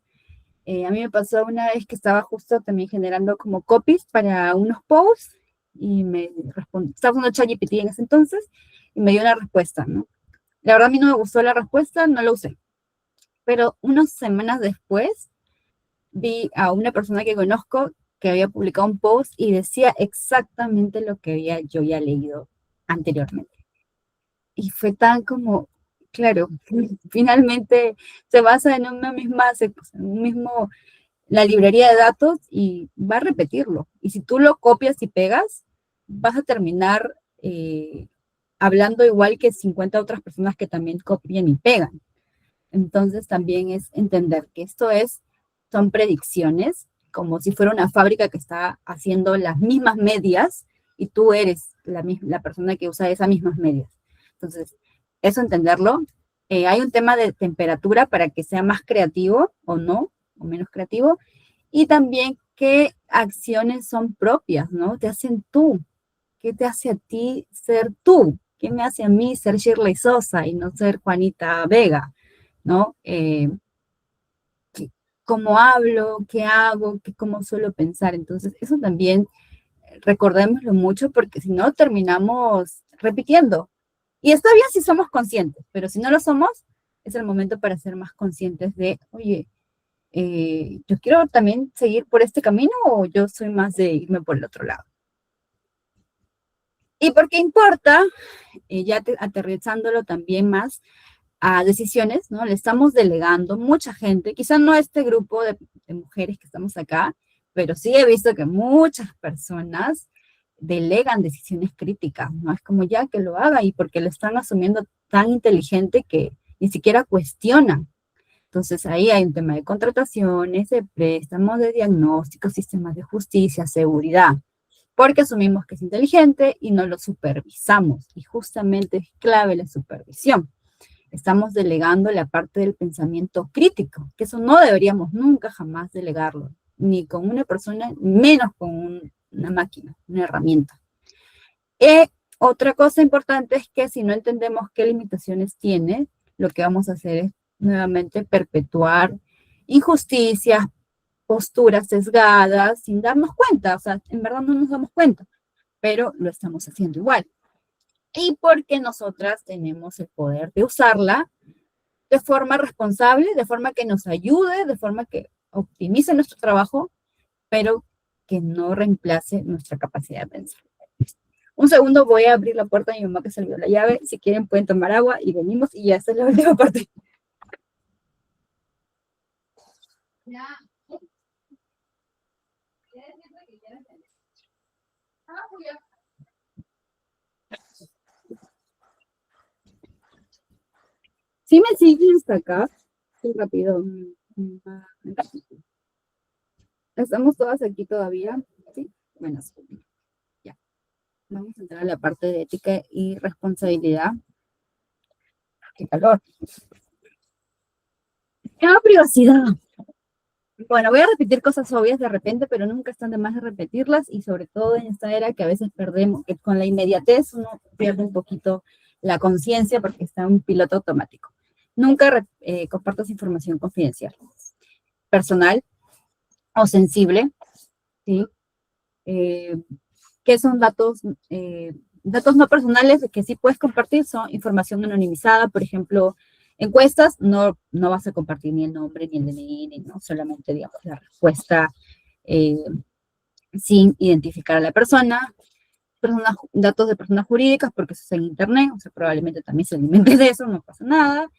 A mí me pasó una vez que estaba justo también generando como copies para unos posts y estaba usando ChatGPT en ese entonces y me dio una respuesta, ¿no? La verdad a mí no me gustó la respuesta, no la usé. Pero unas semanas después vi a una persona que conozco que había publicado un post y decía exactamente lo que yo ya leído anteriormente. Y fue tan como, claro, finalmente se basa en una la librería de datos y va a repetirlo. Y si tú lo copias y pegas, vas a terminar hablando igual que 50 otras personas que también copian y pegan. Entonces también es entender que son predicciones, como si fuera una fábrica que está haciendo las mismas medias y tú eres la persona que usa esas mismas medias. Entonces, eso entenderlo. Hay un tema de temperatura para que sea más creativo o no, o menos creativo, y también qué acciones son propias, ¿no? Te hacen tú. ¿Qué te hace a ti ser tú? ¿Qué me hace a mí ser Shirley Sosa y no ser Juanita Vega? ¿No? Cómo hablo, qué hago, cómo suelo pensar. Entonces, eso también recordémoslo mucho porque si no terminamos repitiendo. Y está bien si somos conscientes, pero si no lo somos, es el momento para ser más conscientes de, oye, yo quiero también seguir por este camino o yo soy más de irme por el otro lado. ¿Y por qué importa? Ya aterrizándolo también más a decisiones, ¿no? Le estamos delegando mucha gente, quizá no este grupo de mujeres que estamos acá, pero sí he visto que muchas personas delegan decisiones críticas, ¿no? Es como ya que lo haga y porque lo están asumiendo tan inteligente que ni siquiera cuestionan. Entonces ahí hay un tema de contrataciones, de préstamos, de diagnósticos, sistemas de justicia, seguridad, porque asumimos que es inteligente y no lo supervisamos. Y justamente es clave la supervisión. Estamos delegando la parte del pensamiento crítico, que eso no deberíamos nunca jamás delegarlo, ni con una persona, menos con una máquina, una herramienta. Otra cosa importante es que si no entendemos qué limitaciones tiene, lo que vamos a hacer es nuevamente perpetuar injusticias, posturas sesgadas, sin darnos cuenta, o sea, en verdad no nos damos cuenta, pero lo estamos haciendo igual. Y porque nosotras tenemos el poder de usarla de forma responsable, de forma que nos ayude, de forma que optimice nuestro trabajo, pero que no reemplace nuestra capacidad de pensar. Un segundo, voy a abrir la puerta de mi mamá que se olvidó la llave. Si quieren pueden tomar agua y venimos y ya esta es la última parte. Ya. ¿Sí me siguen hasta acá? Sí, rápido. ¿Estamos todas aquí todavía? Sí. Bueno, ya. Vamos a entrar a la parte de ética y responsabilidad. ¡Qué calor! ¡Qué privacidad! Bueno, voy a repetir cosas obvias de repente, pero nunca están de más de repetirlas y sobre todo en esta era que a veces perdemos, que con la inmediatez uno pierde un poquito la conciencia porque está en un piloto automático. Nunca compartas información confidencial, personal o sensible, ¿sí? ¿Qué son datos? Datos no personales que sí puedes compartir son información anonimizada, por ejemplo, encuestas, no vas a compartir ni el nombre ni el DNI, no solamente, digamos, la respuesta sin identificar a la persona. Datos de personas jurídicas, porque eso es en internet, o sea, probablemente también se alimente de eso, no pasa nada.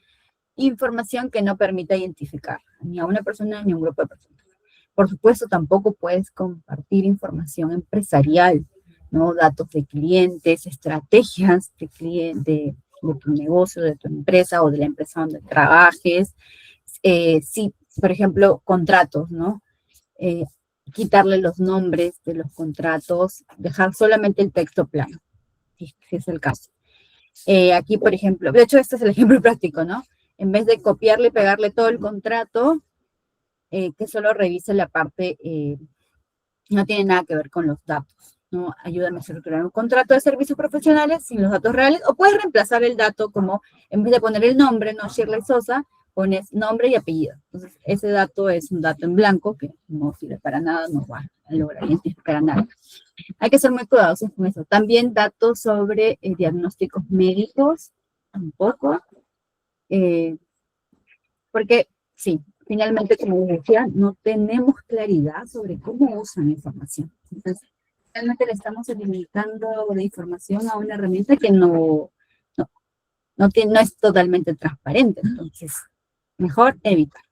Información que no permita identificar ni a una persona ni a un grupo de personas. Por supuesto, tampoco puedes compartir información empresarial, ¿no? Datos de clientes, estrategias de tu negocio, de tu empresa o de la empresa donde trabajes. Sí, por ejemplo, contratos, ¿no? Quitarle los nombres de los contratos, dejar solamente el texto plano, si es el caso. Aquí, por ejemplo, de hecho, este es el ejemplo práctico, ¿no? En vez de copiarle y pegarle todo el contrato, que solo revise la parte, no tiene nada que ver con los datos, ¿no? Ayúdame a estructurar un contrato de servicios profesionales sin los datos reales, o puedes reemplazar el dato como, en vez de poner el nombre, no Shirley Sosa, pones nombre y apellido. Entonces, ese dato es un dato en blanco que no sirve para nada, no va a lograr identificar a nadie. Hay que ser muy cuidadosos con eso. También datos sobre diagnósticos médicos, tampoco, porque, sí, finalmente, como decía, no tenemos claridad sobre cómo usan la información. Entonces, realmente le estamos limitando de información a una herramienta que no es totalmente transparente. Entonces, mejor evitar.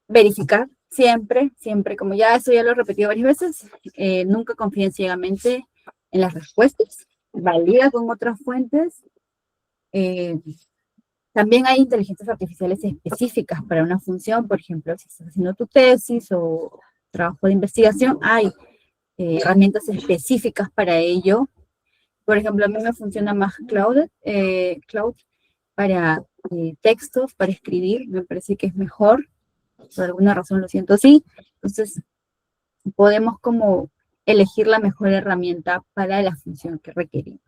Verificar siempre, como ya eso ya lo he repetido varias veces, nunca confíen ciegamente en las respuestas, valida con otras fuentes. También hay inteligencias artificiales específicas para una función, por ejemplo, si estás haciendo tu tesis o trabajo de investigación, hay herramientas específicas para ello. Por ejemplo, a mí me funciona más Claude para textos, para escribir, me parece que es mejor, por alguna razón lo siento así. Entonces, podemos como elegir la mejor herramienta para la función que requerimos.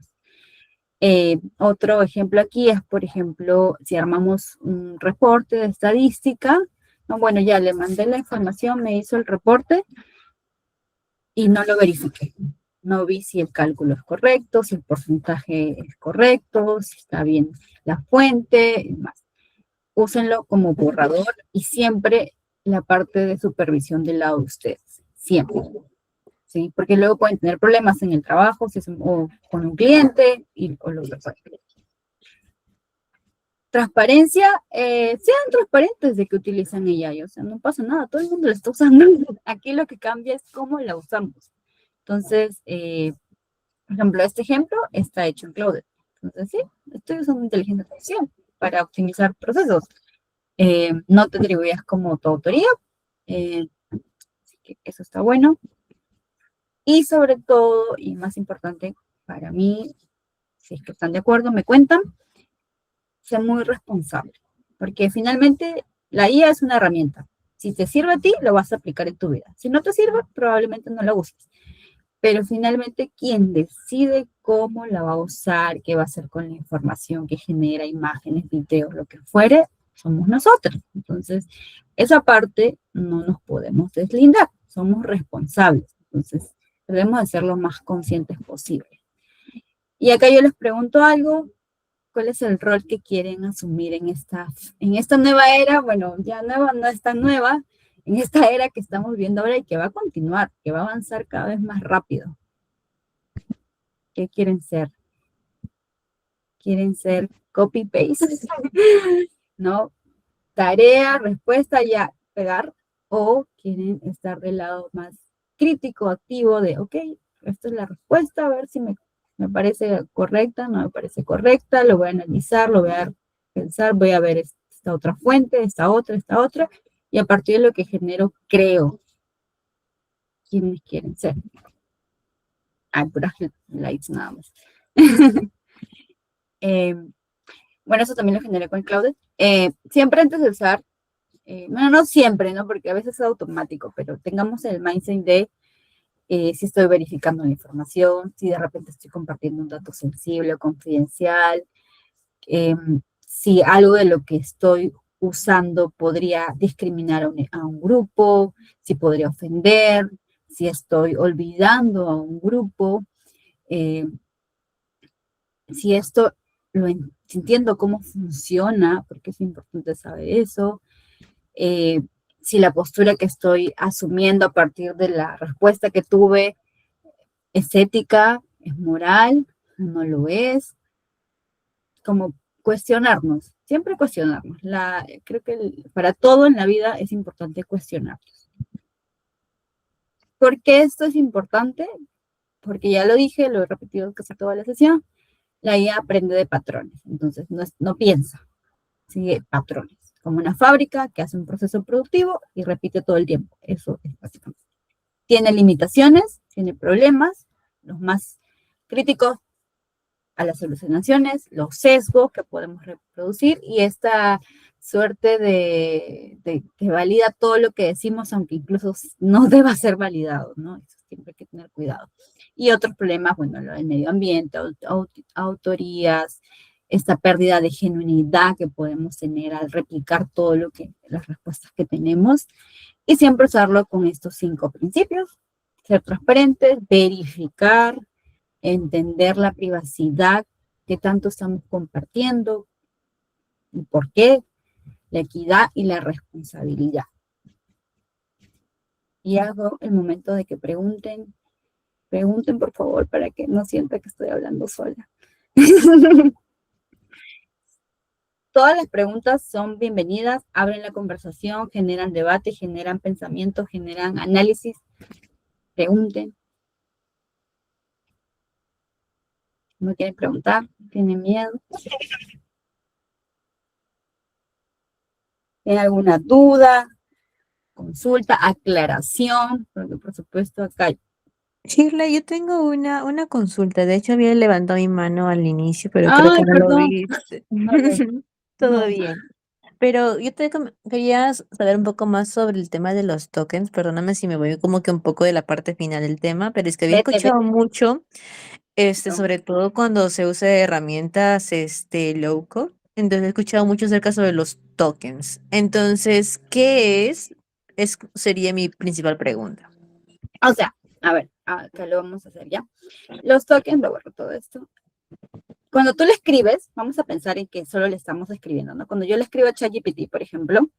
Otro ejemplo aquí es, por ejemplo, si armamos un reporte de estadística, ¿no? Bueno, ya le mandé la información, me hizo el reporte y no lo verifiqué. No vi si el cálculo es correcto, si el porcentaje es correcto, si está bien la fuente y demás. Úsenlo como borrador y siempre la parte de supervisión del lado de ustedes. Siempre. ¿Sí? Porque luego pueden tener problemas en el trabajo, si es o con un cliente o lo que sea. Transparencia, sean transparentes de que utilizan AI, o sea, no pasa nada, todo el mundo la está usando. Aquí lo que cambia es cómo la usamos. Entonces, por ejemplo, este ejemplo está hecho en Cloud. Entonces, sí, estoy usando inteligencia artificial para optimizar procesos. No te atribuyas como tu autoría, así que eso está bueno. Y sobre todo, y más importante para mí, si es que están de acuerdo, me cuentan, ser muy responsable, porque finalmente la IA es una herramienta. Si te sirve a ti, lo vas a aplicar en tu vida. Si no te sirve, probablemente no la uses. Pero finalmente quien decide cómo la va a usar, qué va a hacer con la información que genera, imágenes, videos, lo que fuere, somos nosotros. Entonces, esa parte no nos podemos deslindar, somos responsables. Entonces, debemos de ser lo más conscientes posible. Y acá yo les pregunto algo, ¿cuál es el rol que quieren asumir en esta nueva era? Bueno, ya nueva, no es tan nueva, en esta era que estamos viendo ahora y que va a continuar, que va a avanzar cada vez más rápido. ¿Qué quieren ser? ¿Quieren ser copy-paste? ¿No? Tarea, respuesta, ya, pegar. ¿O quieren estar del lado más crítico, activo de, ok, esta es la respuesta, a ver si me parece correcta, no me parece correcta, lo voy a analizar, lo voy a pensar, voy a ver esta otra fuente, esta otra, y a partir de lo que genero, creo. ¿Quiénes quieren ser? Puras lights nada más. Bueno, eso también lo generé con Cloud. Siempre antes de usar, bueno, no siempre, ¿no? Porque a veces es automático, pero tengamos el mindset de si estoy verificando la información, si de repente estoy compartiendo un dato sensible o confidencial, si algo de lo que estoy usando podría discriminar a un grupo, si podría ofender, si estoy olvidando a un grupo, si esto si entiendo cómo funciona, porque es importante saber eso, si la postura que estoy asumiendo a partir de la respuesta que tuve es ética, es moral, no lo es, como cuestionarnos, siempre cuestionarnos. Creo que para todo en la vida es importante cuestionarnos. ¿Por qué esto es importante? Porque ya lo dije, lo he repetido casi toda la sesión, la IA aprende de patrones, entonces no piensa, sigue patrones, como una fábrica que hace un proceso productivo y repite todo el tiempo. Eso es básicamente. Tiene limitaciones, tiene problemas, los más críticos a las alucinaciones, los sesgos que podemos reproducir y esta suerte de que valida todo lo que decimos, aunque incluso no deba ser validado, ¿no? Eso siempre hay que tener cuidado. Y otros problemas, bueno, el medio ambiente, autorías, esta pérdida de genuinidad que podemos tener al replicar todo las respuestas que tenemos, y siempre usarlo con estos 5 principios: ser transparentes, verificar, entender la privacidad, qué tanto estamos compartiendo, y por qué, la equidad y la responsabilidad. Y hago el momento de que pregunten por favor, para que no sienta que estoy hablando sola. Todas las preguntas son bienvenidas, abren la conversación, generan debate, generan pensamiento, generan análisis. Pregunten. ¿No quieren preguntar? ¿Tienen miedo? ¿Tienen alguna duda? Consulta, aclaración, porque por supuesto acá Shirley, yo tengo una consulta. De hecho, había levantado mi mano al inicio, pero creo Ay, que no lo perdón. viste. No, Todo no. bien. Pero yo quería saber un poco más sobre el tema de los tokens. Perdóname si me voy como que un poco de la parte final del tema, pero es que había Vete, escuchado vete. mucho, ¿No? sobre todo cuando se usa herramientas, low code. Entonces he escuchado mucho acerca sobre los tokens. Entonces, ¿qué es? Sería mi principal pregunta. O sea, a ver, acá lo vamos a hacer ya. Los tokens, lo borro todo esto. Cuando tú le escribes, vamos a pensar en que solo le estamos escribiendo, ¿no? Cuando yo le escribo a ChatGPT, por ejemplo,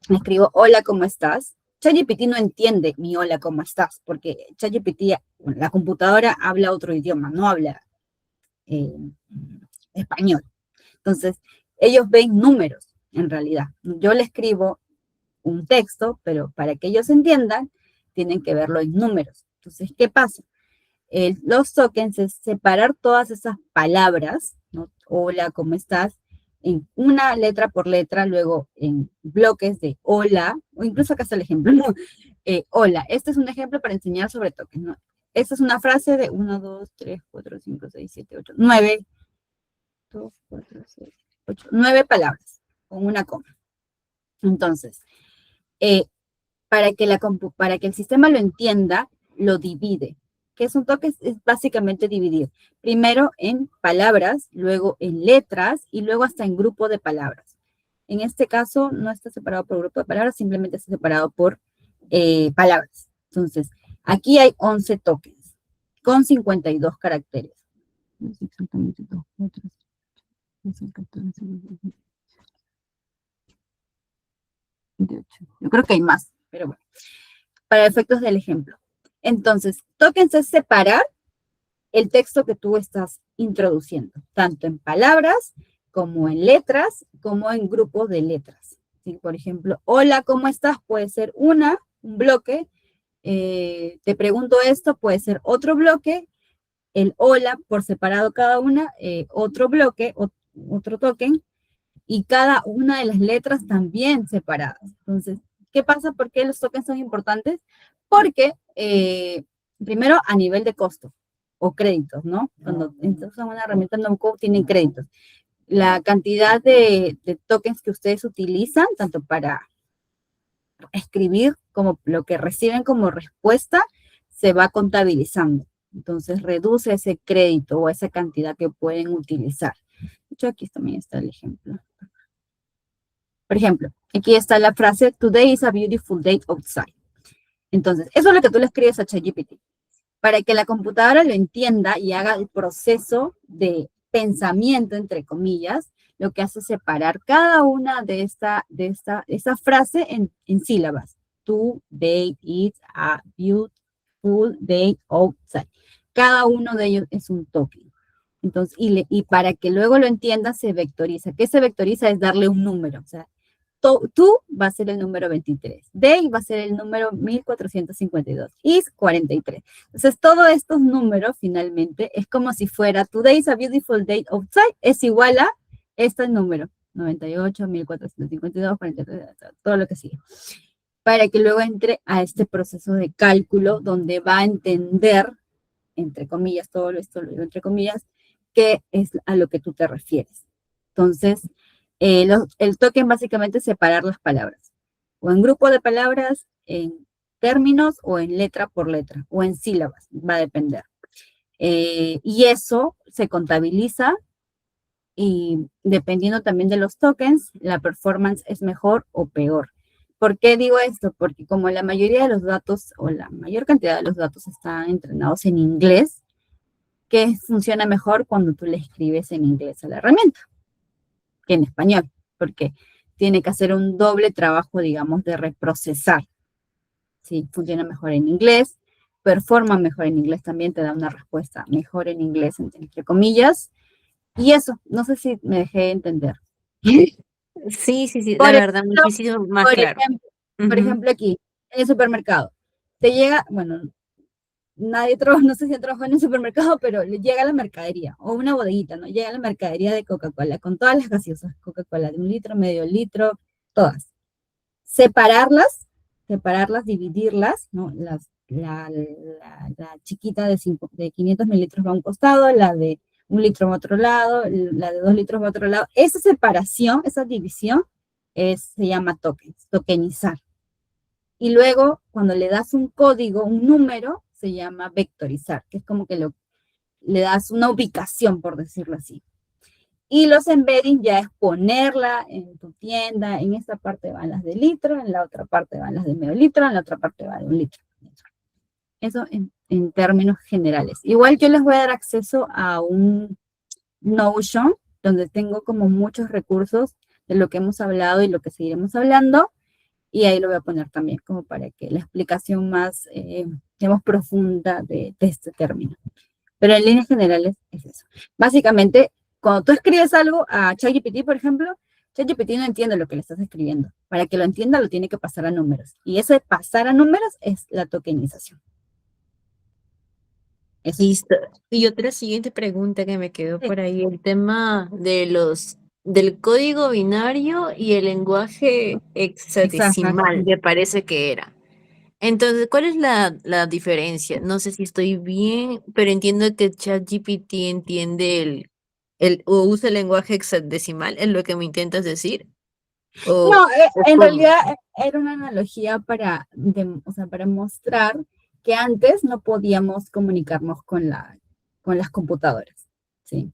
le escribo, hola, ¿cómo estás? ChatGPT no entiende mi hola, ¿cómo estás? Porque ChatGPT, bueno, la computadora habla otro idioma, no habla eh, español. Entonces, ellos ven números, en realidad. Yo le escribo un texto, pero para que ellos entiendan, tienen que verlo en números. Entonces, ¿qué pasa? Los tokens es separar todas esas palabras, ¿no? Hola, ¿cómo estás? En una letra por letra, luego en bloques de hola, o incluso acá está el ejemplo, ¿no? Hola, este es un ejemplo para enseñar sobre tokens, ¿no? Esta es una frase de 1, 2, 3, 4, 5, 6, 7, 8, 9, 2, 4, 6, 8, 9 palabras con una coma. Entonces, eh, para que el sistema lo entienda, lo divide. ¿Qué es un toque? Es básicamente dividir. Primero en palabras, luego en letras y luego hasta en grupo de palabras. En este caso no está separado por grupo de palabras, simplemente está separado por palabras. Entonces, aquí hay 11 tokens con 52 caracteres. No sé exactamente 2, 4, 6, 14, 28. Yo creo que hay más, pero bueno, para efectos del ejemplo. Entonces, tokens es separar el texto que tú estás introduciendo, tanto en palabras como en letras, como en grupos de letras. ¿Sí? Por ejemplo, hola, ¿cómo estás? Puede ser un bloque. Te pregunto esto, puede ser otro bloque. El hola por separado cada una, otro bloque, otro token, y cada una de las letras también separadas. Entonces, ¿qué pasa? ¿Por qué los tokens son importantes? Porque, primero, a nivel de costo o créditos, ¿no? Cuando usan una herramienta no-code, tienen créditos. La cantidad de tokens que ustedes utilizan, tanto para escribir como lo que reciben como respuesta, se va contabilizando. Entonces, reduce ese crédito o esa cantidad que pueden utilizar. De hecho, aquí también está el ejemplo. Por ejemplo, aquí está la frase, today is a beautiful day outside. Entonces, eso es lo que tú le escribes a ChatGPT. Para que la computadora lo entienda y haga el proceso de pensamiento, entre comillas, lo que hace es separar cada una de esa frase en sílabas. Today is a beautiful day outside. Cada uno de ellos es un token. Entonces, y para que luego lo entienda, se vectoriza. ¿Qué se vectoriza? Es darle un número. O sea, tú va a ser el número 23, day va a ser el número 1452, is 43. Entonces, todos estos números finalmente es como si fuera today is a beautiful day outside, es igual a este número, 98, 1452, 43, todo lo que sigue. Para que luego entre a este proceso de cálculo donde va a entender, entre comillas, todo esto lo digo entre comillas, qué es a lo que tú te refieres. Entonces, el token básicamente es separar las palabras, o en grupo de palabras, en términos, o en letra por letra, o en sílabas, va a depender. Y eso se contabiliza y dependiendo también de los tokens, la performance es mejor o peor. ¿Por qué digo esto? Porque como la mayoría de los datos, o la mayor cantidad de los datos están entrenados en inglés, ¿qué funciona mejor cuando tú le escribes en inglés a la herramienta que en español? Porque tiene que hacer un doble trabajo, digamos, de reprocesar. Sí, funciona mejor en inglés, performa mejor en inglés también, te da una respuesta mejor en inglés, entre comillas. Y eso, no sé si me dejé entender. Sí, sí, sí, la Por verdad, ejemplo, muchísimo más por claro. ejemplo, por Ujú. ejemplo aquí, en el supermercado, te llega, bueno, nadie trabaja, no sé si han trabajado en el supermercado, pero le llega la mercadería, o una bodeguita, ¿no? Llega la mercadería de Coca-Cola, con todas las gaseosas, Coca-Cola de 1 litro, medio litro, todas. Separarlas, dividirlas, ¿no? La chiquita de 500 mililitros va a un costado, la de 1 litro va a otro lado, la de 2 litros va a otro lado. Esa separación, esa división, se llama tokens, tokenizar. Y luego, cuando le das un código, un número, se llama vectorizar, que es como que le das una ubicación, por decirlo así. Y los embedding ya es ponerla en tu tienda, en esta parte van las de litro, en la otra parte van las de medio litro, en la otra parte va de 1 litro. Eso en términos generales. Igual yo les voy a dar acceso a un Notion, donde tengo como muchos recursos de lo que hemos hablado y lo que seguiremos hablando, y ahí lo voy a poner también como para que la explicación más, digamos, profunda de este término. Pero en líneas generales es eso. Básicamente, cuando tú escribes algo a ChatGPT, por ejemplo, ChatGPT no entiende lo que le estás escribiendo. Para que lo entienda, lo tiene que pasar a números. Y ese pasar a números es la tokenización. Eso. Listo. Y otra siguiente pregunta que me quedó Sí. por ahí, el tema del código binario y el lenguaje hexadecimal, Exacto. me parece que era. Entonces, ¿cuál es la diferencia? No sé si estoy bien, pero entiendo que ChatGPT entiende o usa el lenguaje hexadecimal, ¿es lo que me intentas decir? ¿O, No, o en cómo? realidad era una analogía o sea, para mostrar que antes no podíamos comunicarnos con las computadoras, ¿sí?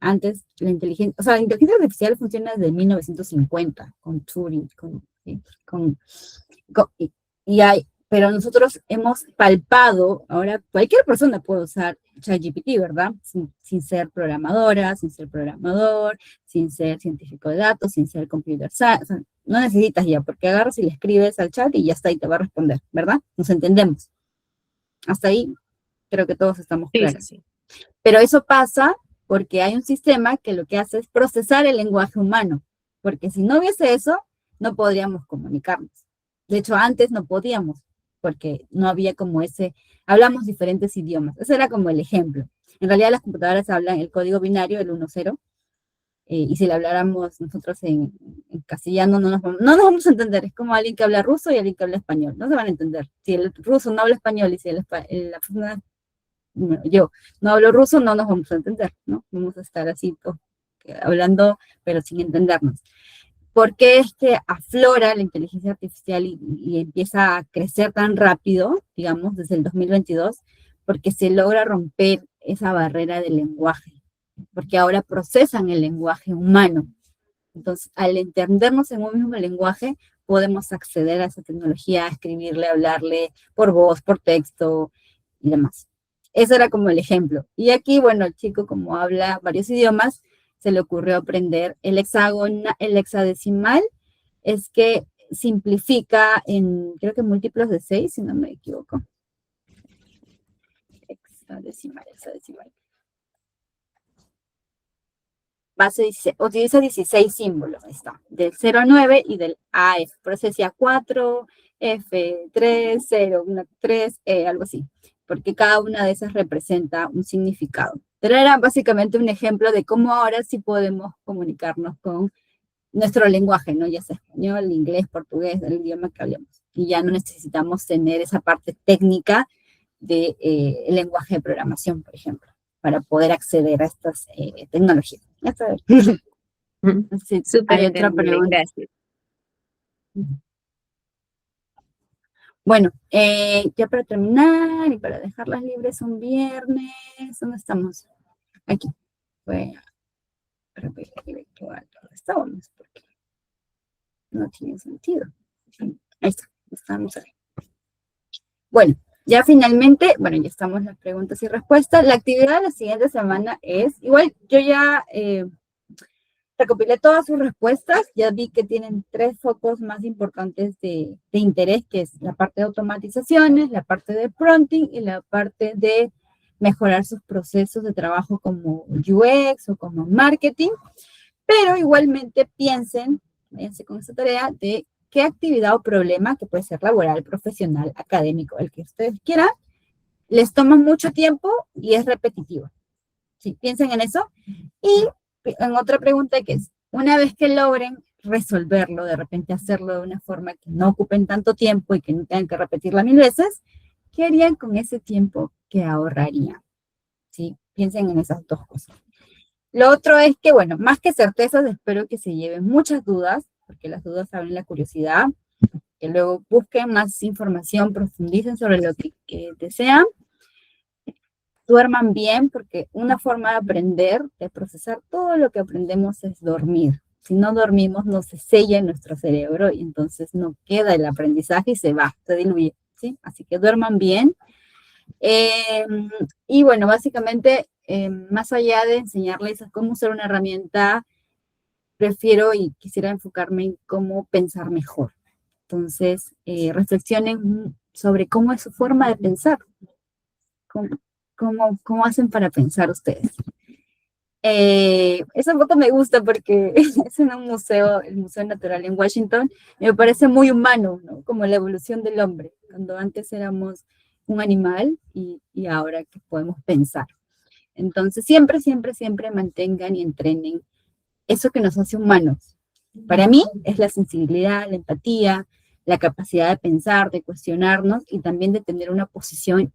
Antes la inteligencia artificial funciona desde 1950 con Turing, ¿sí? Pero nosotros hemos palpado, ahora cualquier persona puede usar ChatGPT, ¿verdad? Sin ser programadora, sin ser programador, sin ser científico de datos, sin ser computer science. O sea, no necesitas ya, porque agarras y le escribes al chat y ya está, y te va a responder, ¿verdad? Nos entendemos. Hasta ahí creo que todos estamos Sí, claros. sí. Pero eso pasa porque hay un sistema que lo que hace es procesar el lenguaje humano, porque si no hubiese eso, no podríamos comunicarnos. De hecho, antes no podíamos, porque no había como hablamos diferentes idiomas. Ese era como el ejemplo. En realidad las computadoras hablan el código binario, el 1-0, y si le habláramos nosotros en castellano, no nos vamos a entender. Es como alguien que habla ruso y alguien que habla español. No se van a entender. Si el ruso no habla español y si la persona, bueno, yo no hablo ruso, no nos vamos a entender, ¿no? Vamos a estar así hablando, pero sin entendernos. ¿Por qué es que aflora la inteligencia artificial y empieza a crecer tan rápido, digamos, desde el 2022? Porque se logra romper esa barrera del lenguaje, porque ahora procesan el lenguaje humano. Entonces, al entendernos en un mismo lenguaje, podemos acceder a esa tecnología, escribirle, hablarle por voz, por texto y demás. Eso era como el ejemplo. Y aquí, bueno, el chico, como habla varios idiomas, se le ocurrió aprender el hexadecimal, es que simplifica en, creo que múltiplos de 6, si no me equivoco. Hexadecimal. Utiliza 16 símbolos, ahí está, del 0 a 9 y del A a F. Por eso decía 4, F, 3, 0, 1, 3, algo así, porque cada una de esas representa un significado. Pero era básicamente un ejemplo de cómo ahora sí podemos comunicarnos con nuestro lenguaje, ¿no? Ya sea español, inglés, portugués, el idioma que hablemos. Y ya no necesitamos tener esa parte técnica de lenguaje de programación, por ejemplo, para poder acceder a estas tecnologías. Sí, Súper hay otra entendible, pregunta. gracias. Bueno, ya para terminar y para dejarlas libres un viernes, ¿dónde estamos? Aquí. Voy a repetir dónde estábamos, porque no tiene sentido. Ahí está, estamos ahí. Bueno, ya finalmente, bueno, ya estamos en las preguntas y respuestas. La actividad de la siguiente semana es, igual yo ya recopilé todas sus respuestas, ya vi que tienen 3 focos más importantes de interés, que es la parte de automatizaciones, la parte de prompting y la parte de mejorar sus procesos de trabajo como UX o como marketing, pero igualmente piensen con esta tarea de qué actividad o problema, que puede ser laboral, profesional, académico, el que ustedes quieran, les toma mucho tiempo y es repetitivo. ¿Sí? Piensen en eso. Y en otra pregunta que es, una vez que logren resolverlo, de repente hacerlo de una forma que no ocupen tanto tiempo y que no tengan que repetirla 1000 veces, ¿qué harían con ese tiempo que ahorrarían? ¿Sí? piensen en esas dos cosas. Lo otro es que, bueno, más que certezas, espero que se lleven muchas dudas, porque las dudas abren la curiosidad, que luego busquen más información, profundicen sobre lo que desean, duerman bien, porque una forma de aprender, de procesar todo lo que aprendemos es dormir. Si no dormimos, no se sella en nuestro cerebro y entonces no queda el aprendizaje y se va, se diluye, ¿sí? Así que duerman bien. Y bueno, básicamente, más allá de enseñarles a cómo usar una herramienta, prefiero y quisiera enfocarme en cómo pensar mejor. Entonces, reflexionen sobre cómo es su forma de pensar, cómo hacen para pensar ustedes. Esa foto me gusta porque es en un museo, el Museo Natural en Washington, y me parece muy humano, ¿no? Como la evolución del hombre, cuando antes éramos un animal y ahora que podemos pensar. Entonces, siempre, siempre, siempre mantengan y entrenen eso que nos hace humanos. Para mí es la sensibilidad, la empatía, la capacidad de pensar, de cuestionarnos y también de tener una posición